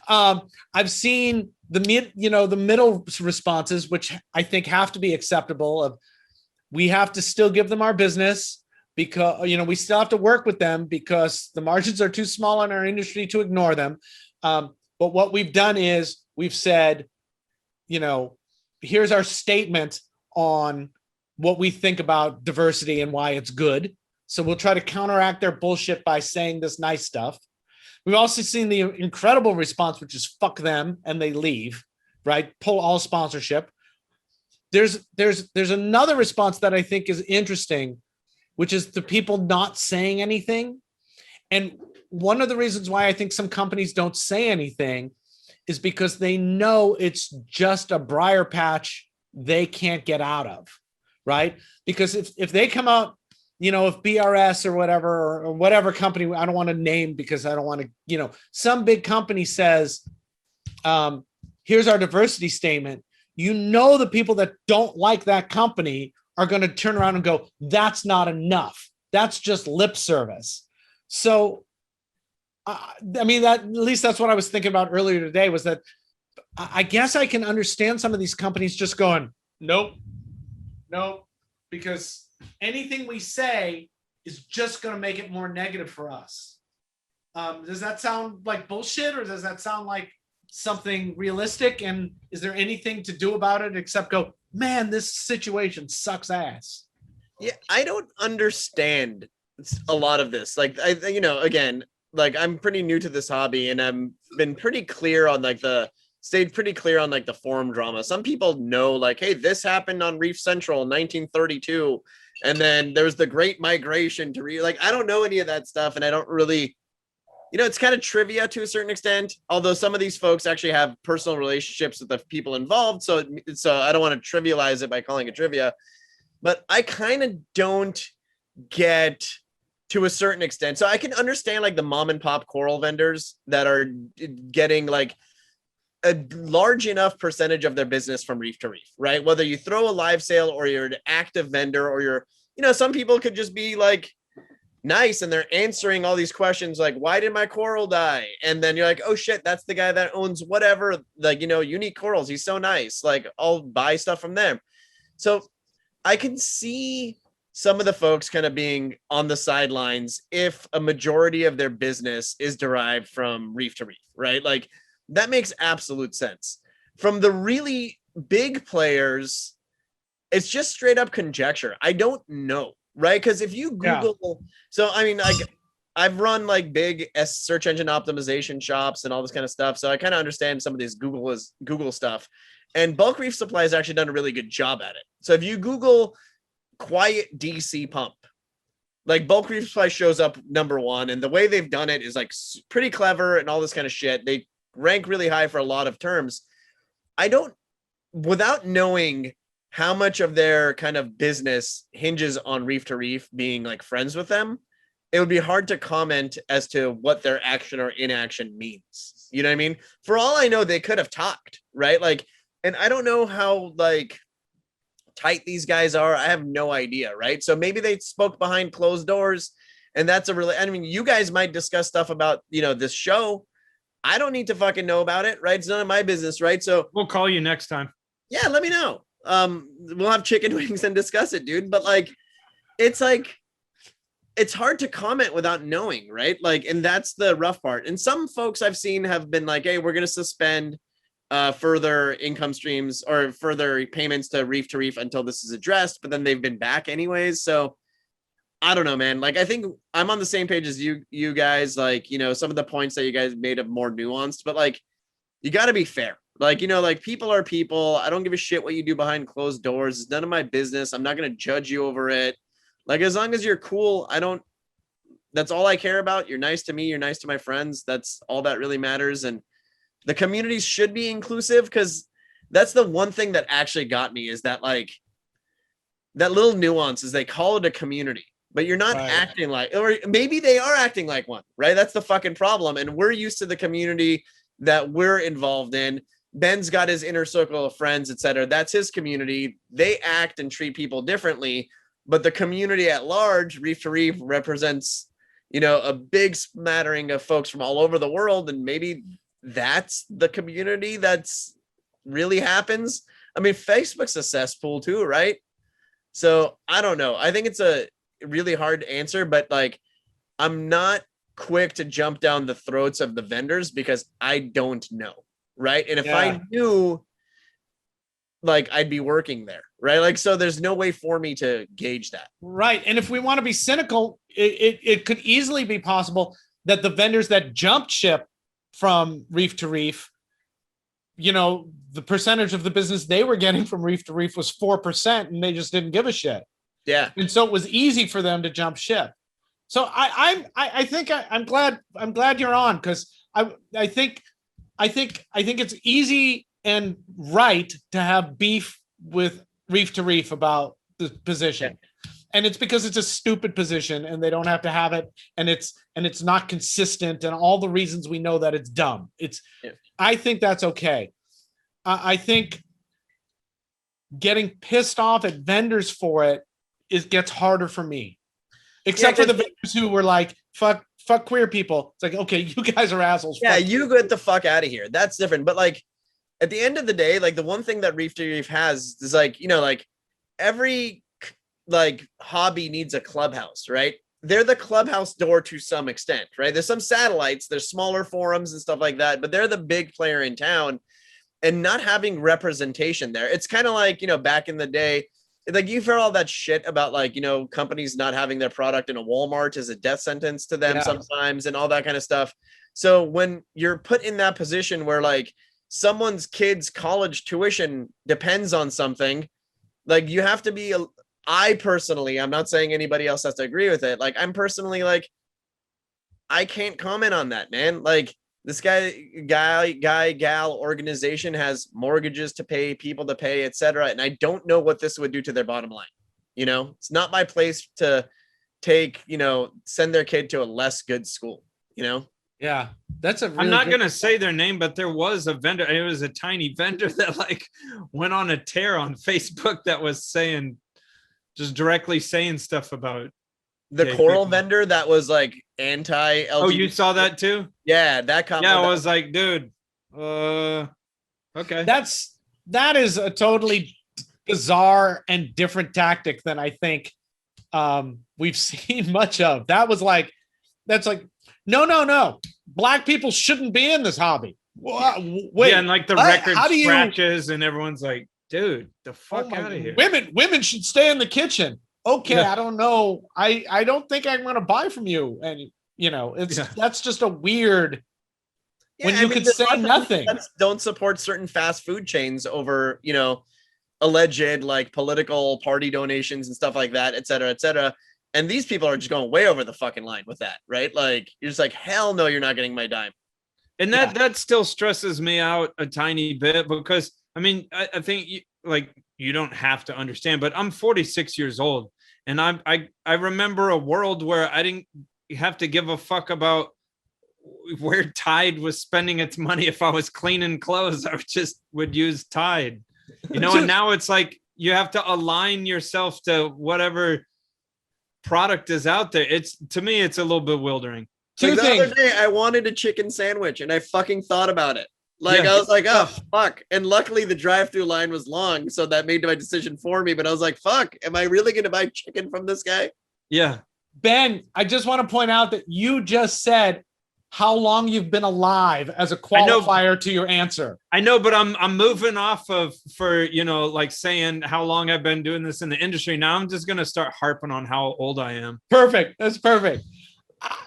I've seen the middle responses, which I think have to be acceptable, of we have to still give them our business because, you know, we still have to work with them because the margins are too small in our industry to ignore them. But what we've done is we've said, you know, here's our statement on what we think about diversity and why it's good. So we'll try to counteract their bullshit by saying this nice stuff. We've also seen the incredible response, which is fuck them, and they leave, right? Pull all sponsorship. There's another response that I think is interesting, which is the people not saying anything. And one of the reasons why I think some companies don't say anything is because they know it's just a briar patch they can't get out of, right? Because if they come out, you know, if BRS or whatever company, I don't want to name because I don't want to, you know, some big company says, here's our diversity statement. You know, the people that don't like that company are going to turn around and go, that's not enough. That's just lip service. So, I mean, that at least that's what I was thinking about earlier today, was that I guess I can understand some of these companies just going, nope, because anything we say is just going to make it more negative for us. Does that sound like bullshit, or does that sound like something realistic? And is there anything to do about it except go, man, this situation sucks ass. Yeah, I don't understand a lot of this. Like, again, like I'm pretty new to this hobby, and I'm been pretty clear on stayed pretty clear on like the forum drama. Some people know, like, hey, this happened on Reef Central in 1932, and then there was the Great Migration to like, I don't know any of that stuff, and I don't really, it's kind of trivia to a certain extent. Although some of these folks actually have personal relationships with the people involved, so I don't want to trivialize it by calling it trivia. But I kind of don't get to a certain extent. So I can understand like the mom and pop coral vendors that are getting like a large enough percentage of their business from Reef to Reef, right? Whether you throw a live sale or you're an active vendor or you're, some people could just be like nice and they're answering all these questions like, why did my coral die? And then you're like, oh shit, that's the guy that owns whatever, like, Unique Corals. He's so nice. Like, I'll buy stuff from them. So I can see some of the folks kind of being on the sidelines if a majority of their business is derived from Reef to Reef, right? Like, that makes absolute sense. From the really big players, it's just straight up conjecture. I don't know, right? Because if you Google, so I mean, like, I've run like big search engine optimization shops and all this kind of stuff, so I kind of understand some of these Google stuff. And Bulk Reef Supply has actually done a really good job at it. So if you Google quiet DC pump, like, Bulk Reef Supply shows up number one, and the way they've done it is like pretty clever and all this kind of shit. They rank really high for a lot of terms. Without knowing how much of their kind of business hinges on Reef to Reef being like friends with them, it would be hard to comment as to what their action or inaction means. You know what I mean? For all I know, they could have talked, right? Like, and I don't know how like tight these guys are. I have no idea, right? So maybe they spoke behind closed doors, and that's I mean, you guys might discuss stuff about, this show. I don't need to fucking know about it, right? It's none of my business, right? So we'll call you next time. Yeah, let me know. We'll have chicken wings and discuss it, dude. But like, it's hard to comment without knowing, right? Like, and that's the rough part. And some folks I've seen have been like, hey, we're going to suspend further income streams or further payments to Reef until this is addressed, but then they've been back anyways. So I don't know, man. Like, I think I'm on the same page as you guys. Like, some of the points that you guys made have more nuanced, but like, you got to be fair. Like, like, people are people. I don't give a shit what you do behind closed doors. It's none of my business. I'm not going to judge you over it. Like, as long as you're cool, that's all I care about. You're nice to me. You're nice to my friends. That's all that really matters. And the communities should be inclusive, because that's the one thing that actually got me, is that like that little nuance is they call it a community, but you're not acting like, or maybe they are acting like one, right? That's the fucking problem. And we're used to the community that we're involved in. Ben's got his inner circle of friends, etc. That's his community. They act and treat people differently, but the community at large, Reef to Reef, represents, a big smattering of folks from all over the world. And maybe that's the community that's really happens. I mean, Facebook's a cesspool too, right? So I don't know. I think it's a really hard answer, but like, I'm not quick to jump down the throats of the vendors because I don't know, right? And if I knew, like, I'd be working there, right? Like, so there's no way for me to gauge that. Right. And if we want to be cynical, it could easily be possible that the vendors that jumped ship from Reef to Reef, the percentage of the business they were getting from Reef to Reef was 4%, and they just didn't give a shit. Yeah. And so it was easy for them to jump ship. So I'm glad you're on, because I think it's easy and right to have beef with Reef to Reef about the position. Yeah. And it's because it's a stupid position and they don't have to have it, and it's not consistent, and all the reasons we know that it's dumb. I think that's okay. I think getting pissed off at vendors for it gets harder for me. Except for the vendors who were like, fuck queer people. It's like, okay, you guys are assholes. Yeah, you get the fuck out of here. That's different. But like, at the end of the day, like, the one thing that Reef to Reef has is like, like, every like hobby needs a clubhouse, right? They're the clubhouse door to some extent, right? There's some satellites, there's smaller forums and stuff like that, but they're the big player in town. and not having representation there. It's kind of like, you know, back in the day, like you've heard all that shit about like, you know, companies not having their product in a Walmart is a death sentence to them sometimes and all that kind of stuff. So when you're put in that position where like someone's kid's college tuition depends on something, like you have to be, I personally, I'm not saying anybody else has to agree with it. Like I'm personally like, I can't comment on that, man. Like this gal organization has mortgages to pay, people to pay, etc. And I don't know what this would do to their bottom line. You know, it's not my place to take, you know, send their kid to a less good school, you know? Yeah, that's a really I'm not going to say their name, but there was a vendor. It was a tiny vendor that like went on a tear on Facebook that was saying, just directly saying stuff about the coral vendor that was like anti-LGBT. Oh, you saw that too? Yeah, that comment. Yeah, I was like, dude, okay. That is a totally bizarre and different tactic than I think we've seen much of. That was like, that's like, no. Black people shouldn't be in this hobby. Wait, yeah, and like the record scratches, and everyone's like, dude, the fuck out of here. Women should stay in the kitchen. Okay, yeah. I don't know. I don't think I'm going to buy from you. And you know, that's just a weird. Yeah, when you could say nothing. Don't support certain fast food chains over, you know, alleged like political party donations and stuff like that, et cetera, et cetera. And these people are just going way over the fucking line with that, right? Like you're just like, hell no, you're not getting my dime. And that still stresses me out a tiny bit because I mean, I think you don't have to understand, but I'm 46 years old. And I remember a world where I didn't have to give a fuck about where Tide was spending its money. If I was cleaning clothes, I would use Tide, you know. And now it's like you have to align yourself to whatever product is out there. To me, it's a little bewildering. Like the other day, I wanted a chicken sandwich, and I fucking thought about it. Like I was like, oh fuck! And luckily, the drive-through line was long, so that made my decision for me. But I was like, fuck, am I really going to buy chicken from this guy? Yeah, Ben, I just want to point out that you just said how long you've been alive as a qualifier to your answer. I know, but I'm moving off of for, you know, like saying how long I've been doing this in the industry. Now I'm just going to start harping on how old I am. Perfect. That's perfect.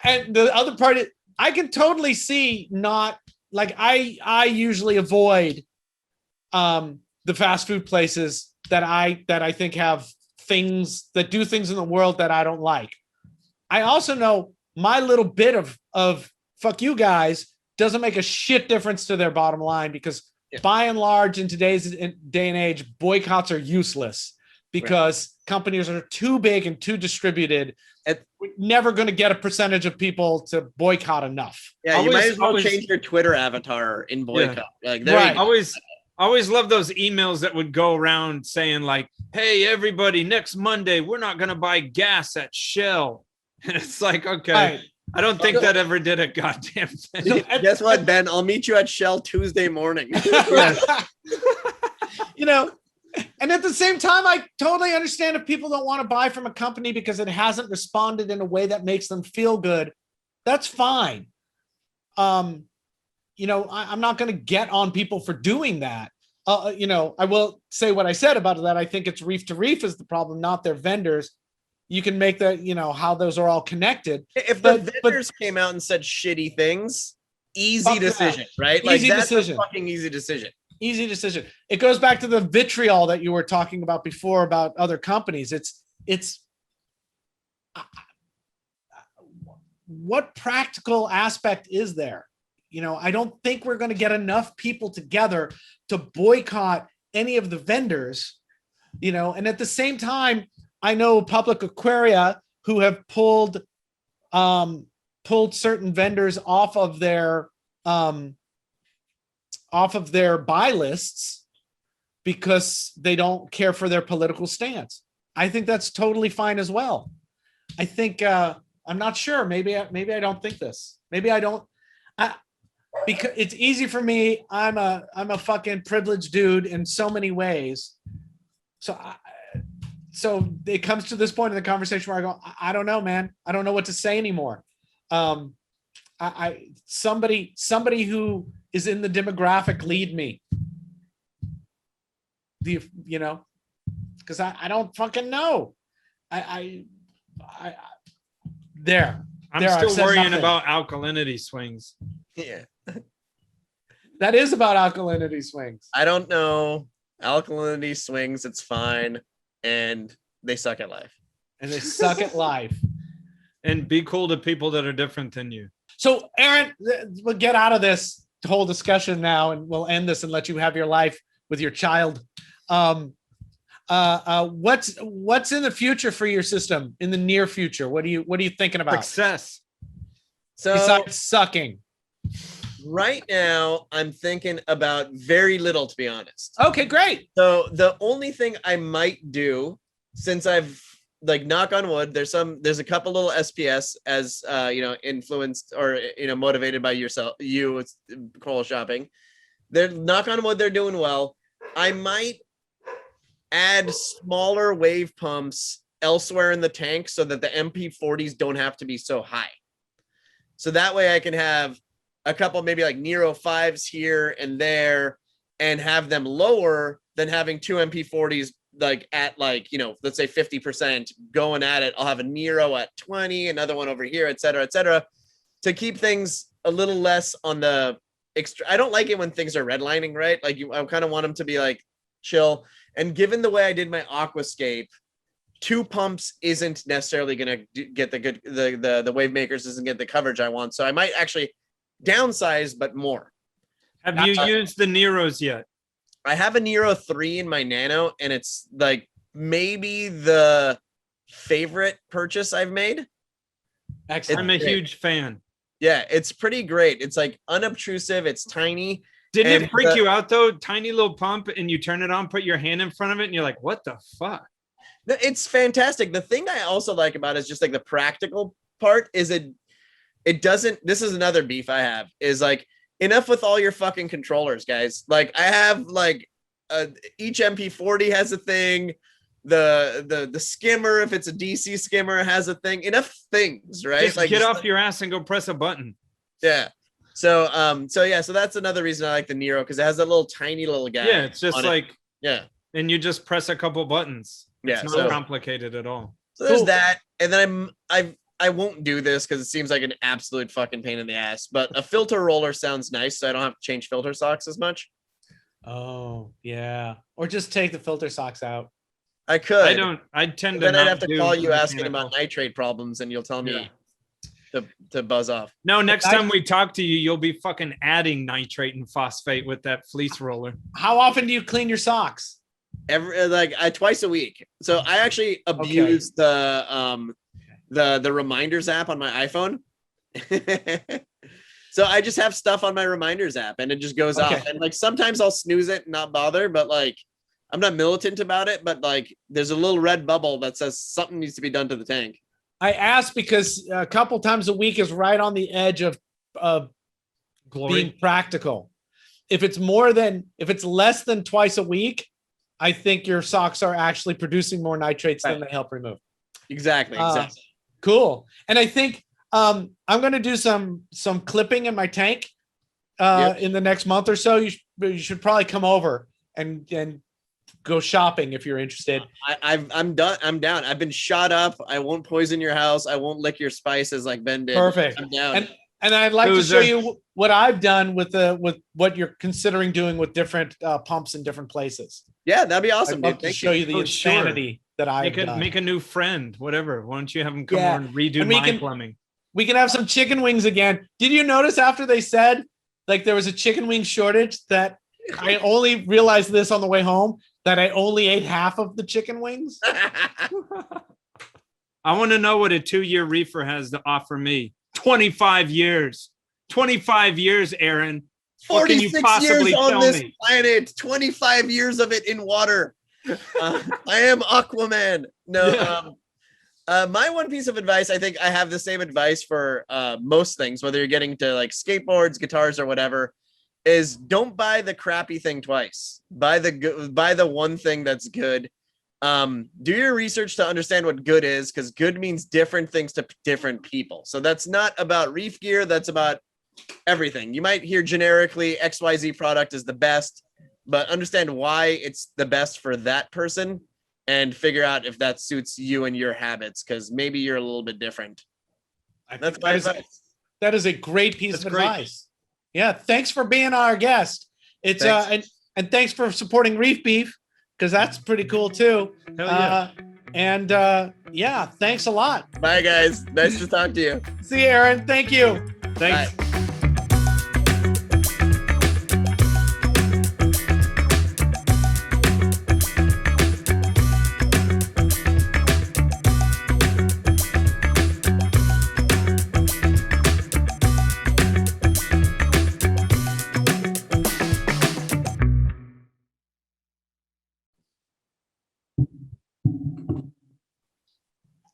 And the other part, I can totally see not like I usually avoid the fast food places that I think have things that do things in the world that I don't like. I also know my little bit of fuck you guys doesn't make a shit difference to their bottom line because by and large in today's day and age, boycotts are useless because companies are too big and too distributed. We're never going to get a percentage of people to boycott enough. Yeah, you might as well change your Twitter avatar in boycott. Yeah. Like, right. Always love those emails that would go around saying like, hey, everybody, next Monday, we're not going to buy gas at Shell. And it's like, okay. Right. I don't think that ever did a goddamn thing. Guess what, Ben? I'll meet you at Shell Tuesday morning. You know, and at the same time, I totally understand if people don't want to buy from a company because it hasn't responded in a way that makes them feel good. That's fine. You know, I'm not going to get on people for doing that. You know, I will say what I said about that. I think it's Reef to Reef is the problem, not their vendors. You can make that, you know, how those are all connected. If the vendors came out and said shitty things, easy decision, right? Like that's a fucking easy decision. Easy decision. It goes back to the vitriol that you were talking about before about other companies. It's what practical aspect is there? You know, I don't think we're going to get enough people together to boycott any of the vendors, you know, and at the same time, I know public aquaria who have pulled certain vendors off of their buy lists because they don't care for their political stance. I think that's totally fine as well. I think I'm not sure. Maybe I don't think this. Maybe I don't. Because it's easy for me. I'm a fucking privileged dude in so many ways. So it comes to this point in the conversation where I go, I don't know, man. I don't know what to say anymore. Somebody who is in the demographic lead me. you know, because I don't fucking know. I there. I'm There, I've still said worrying nothing. about alkalinity swings. Yeah. That is about alkalinity swings. I don't know. Alkalinity swings, it's fine. And they suck at life. And they suck at life. And be cool to people that are different than you. So, Arin, we'll get out of this whole discussion now, and we'll end this and let you have your life with your child. What's in the future for your system in the near future? What are you thinking about Success. So besides sucking? right now, I'm thinking about very little, to be honest. Okay, great. So the only thing I might do, since I've like knock on wood, there's a couple little SPS as influenced or motivated by you with coral shopping. They're knock on wood, they're doing well. I might add smaller wave pumps elsewhere in the tank so that the MP40s don't have to be so high. So that way I can have a couple maybe like Nero 5s here and there and have them lower than having two MP40s like at let's say 50% going at it. I'll have a Nero at 20, another one over here, et cetera, to keep things a little less on the extra. I don't like it when things are redlining, right? Like I kind of want them to be like chill. And given the way I did my aquascape, 2 pumps isn't necessarily going to get the good, the wave makers doesn't get the coverage I want. So I might actually downsize, but more. Have you used the Neros yet? I have a Nero 3 in my Nano, and it's like maybe the favorite purchase I've made. Excellent. I'm a huge fan. Yeah, it's pretty great. It's like unobtrusive. It's tiny. Didn't it freak you out though? Tiny little pump, and you turn it on, put your hand in front of it, and you're like, what the fuck? It's fantastic. The thing I also like about it is just like the practical part is it doesn't, this is another beef I have, is like, enough with all your fucking controllers, guys. Like I have like each MP40 has a thing. The skimmer, if it's a DC skimmer, has a thing. Enough things, right? Just like get off your ass and go press a button. Yeah. So that's another reason I like the Nero, because it has that little tiny little guy. Yeah, it's just like yeah. And you just press a couple buttons. Yeah, It's not complicated at all. So there's that, and then I won't do this because it seems like an absolute fucking pain in the ass, but a filter roller sounds nice, so I don't have to change filter socks as much. Oh, yeah. Or just take the filter socks out. I could. I tend to. Then I'd not have to do call you asking mechanical. about nitrate problems, and you'll tell me to buzz off. No, next time we talk to you, you'll be fucking adding nitrate and phosphate with that fleece roller. How often do you clean your socks? Twice a week. So I actually abuse the reminders app on my iPhone. So I just have stuff on my reminders app and it just goes off. And like sometimes I'll snooze it and not bother, but like I'm not militant about it, but like there's a little red bubble that says something needs to be done to the tank. I asked because a couple times a week is right on the edge of being practical. If it's less than twice a week, I think your socks are actually producing more nitrates than they help remove. Exactly. Cool. And I think I'm going to do some clipping in my tank in the next month or so. You should probably come over and go shopping if you're interested. I'm done. I'm down. I've been shot up. I won't poison your house. I won't lick your spices like Ben did. Perfect. I'm down. And I'd like to show you what I've done with what you're considering doing with different pumps in different places. Yeah, that'd be awesome. I'd love to show you the insanity that I've done. Make a new friend, whatever. Why don't you have them come over and redo my plumbing? We can have some chicken wings again. Did you notice after they said like there was a chicken wing shortage that I only realized this on the way home, that I only ate half of the chicken wings? I want to know what a 2-year reefer has to offer me. 25 years. 25 years, Arin. 46 years on this planet, 25 years of it in water. I am Aquaman. No, my one piece of advice, I think I have the same advice for most things, whether you're getting to like skateboards, guitars, or whatever, is don't buy the crappy thing twice. Buy the one thing that's good. Do your research to understand what good is, because good means different things to different people. So that's not about reef gear. That's about everything. You might hear generically XYZ product is the best. but understand why it's the best for that person and figure out if that suits you and your habits, because maybe you're a little bit different. That's my advice. That is a great piece That's of great. advice. Yeah, thanks for being our guest. It's Thanks. and thanks for supporting Reef Beef, because that's pretty cool too. Hell yeah. And yeah, thanks a lot. Bye, guys. Nice to talk to you. See you, Aaron. Thank you. Thanks. Bye.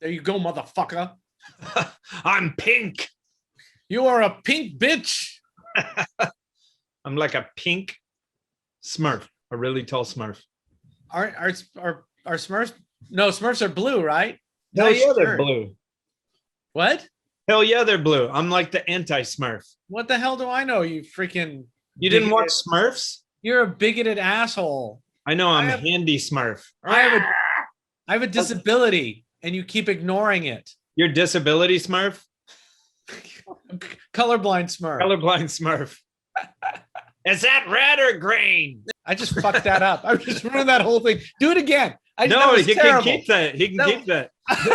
There you go, motherfucker. I'm pink. You are a pink bitch. I'm like a pink Smurf, a really tall Smurf. Are Smurfs? No, Smurfs are blue, right? Hell yeah, they're sure. blue. What? Hell yeah, they're blue. I'm like the anti-Smurf. What the hell do I know? You freaking. You didn't watch bigoted- Smurfs? You're a bigoted asshole. I know. I'm I have- handy Smurf. I have a disability, and you keep ignoring it. Your disability Smurf? Colorblind Smurf. Colorblind Smurf. Is that red or green? I just fucked that up. I just ruined that whole thing. Do it again. That No, was he terrible. can keep that. He can No. keep that.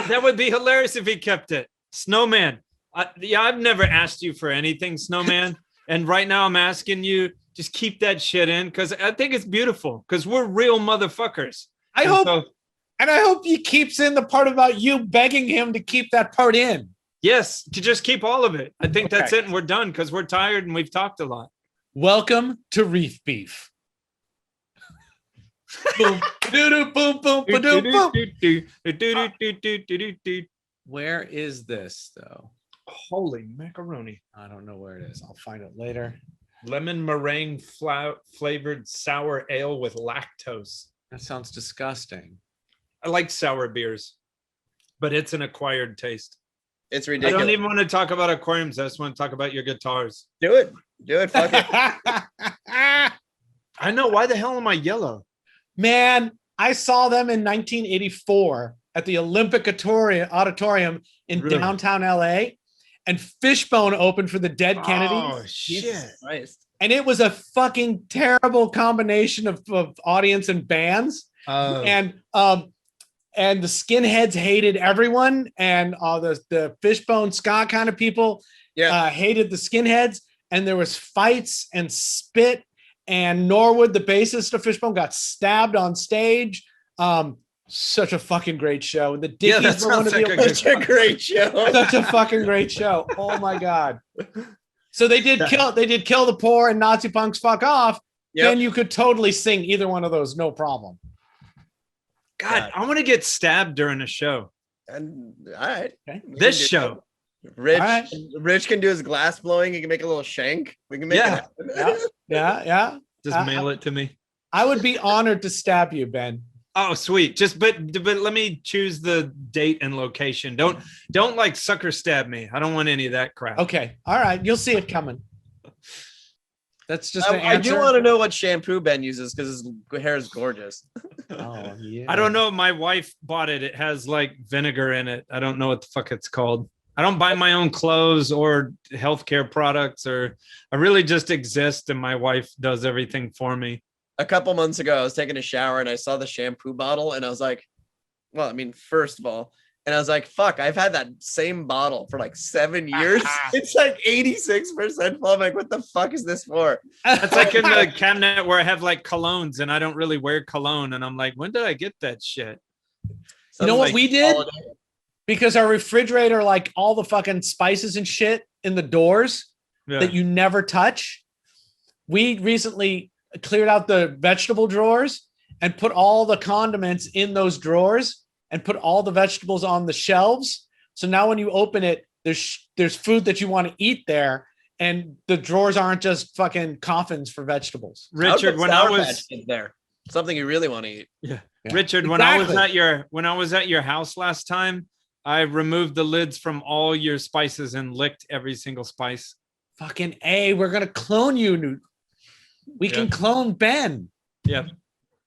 That would be hilarious if he kept it. Snowman. Yeah, I've never asked you for anything, Snowman. And right now I'm asking you, just keep that shit in, because I think it's beautiful, because we're real motherfuckers. I And hope, so- and I hope he keeps in the part about you begging him to keep that part in. yes, to just keep all of it. I think that's Okay. it, and we're done, because we're tired and we've talked a lot. Welcome to Reef Beef. Boom, doo-doo, boom, boom, ba-doom, boom. Where is this though? Holy macaroni. I don't know where it is. I'll find it later. Lemon meringue flavored sour ale with lactose. That sounds disgusting. I like sour beers, but it's an acquired taste. It's I ridiculous. don't even want to talk about aquariums. I just want to talk about your guitars. Do it. Do it. Fuck it. I know. Why the hell am I yellow? Man, I saw them in 1984 at the Olympic Auditorium in Really? downtown LA, and Fishbone opened for the Dead Kennedys. Oh, shit. Christ. And it was a fucking terrible combination of audience and bands. And the skinheads hated everyone, and the Fishbone ska kind of people hated the skinheads, and there was fights and spit, and Norwood, the bassist of Fishbone, got stabbed on stage. Such a fucking great show. And the Yeah, Dickies that were one of sounds the like a Such a great show. such a fucking great show. Oh my god. So they did kill the poor and Nazi punks fuck off. Yep. Then you could totally sing either one of those, no problem. God, I want to get stabbed during a show. And all right. Okay. We This can do show. it. Rich, All right. Rich can do his glass blowing. He can make a little shank. We can make Yeah. it happen. Yeah. Just mail it to me. I would be honored to stab you, Ben. Oh, sweet. But let me choose the date and location. Don't like sucker stab me. I don't want any of that crap. Okay. All right. You'll see it coming. That's just an I do answer. want to know what shampoo Ben uses because his hair is gorgeous. Oh, yeah. I don't know. My wife bought it. It has like vinegar in it. I don't know what the fuck it's called. I don't buy my own clothes or healthcare products, or I really just exist and my wife does everything for me. A couple months ago, I was taking a shower and I saw the shampoo bottle and I was like, well, I mean, first of all, and I was like, fuck, I've had that same bottle for like 7 years. It's like 86% full. I'm like, what the fuck is this for? That's like in the cabinet where I have like colognes and I don't really wear cologne. And I'm like, when did I get that shit? You know what Like we did? holiday. Because our refrigerator, like all the fucking spices and shit in the doors Yeah. that you never touch. We recently cleared out the vegetable drawers and put all the condiments in those drawers and put all the vegetables on the shelves. So now when you open it, there's food that you want to eat there, and the drawers aren't just fucking coffins for vegetables. Richard, when I Sour was Patch Kids there, something you really want to eat. Yeah. Richard, when I was at your house last time, I removed the lids from all your spices and licked every single spice. Fucking A, we're gonna clone you. We can Yeah. clone Ben. Yep.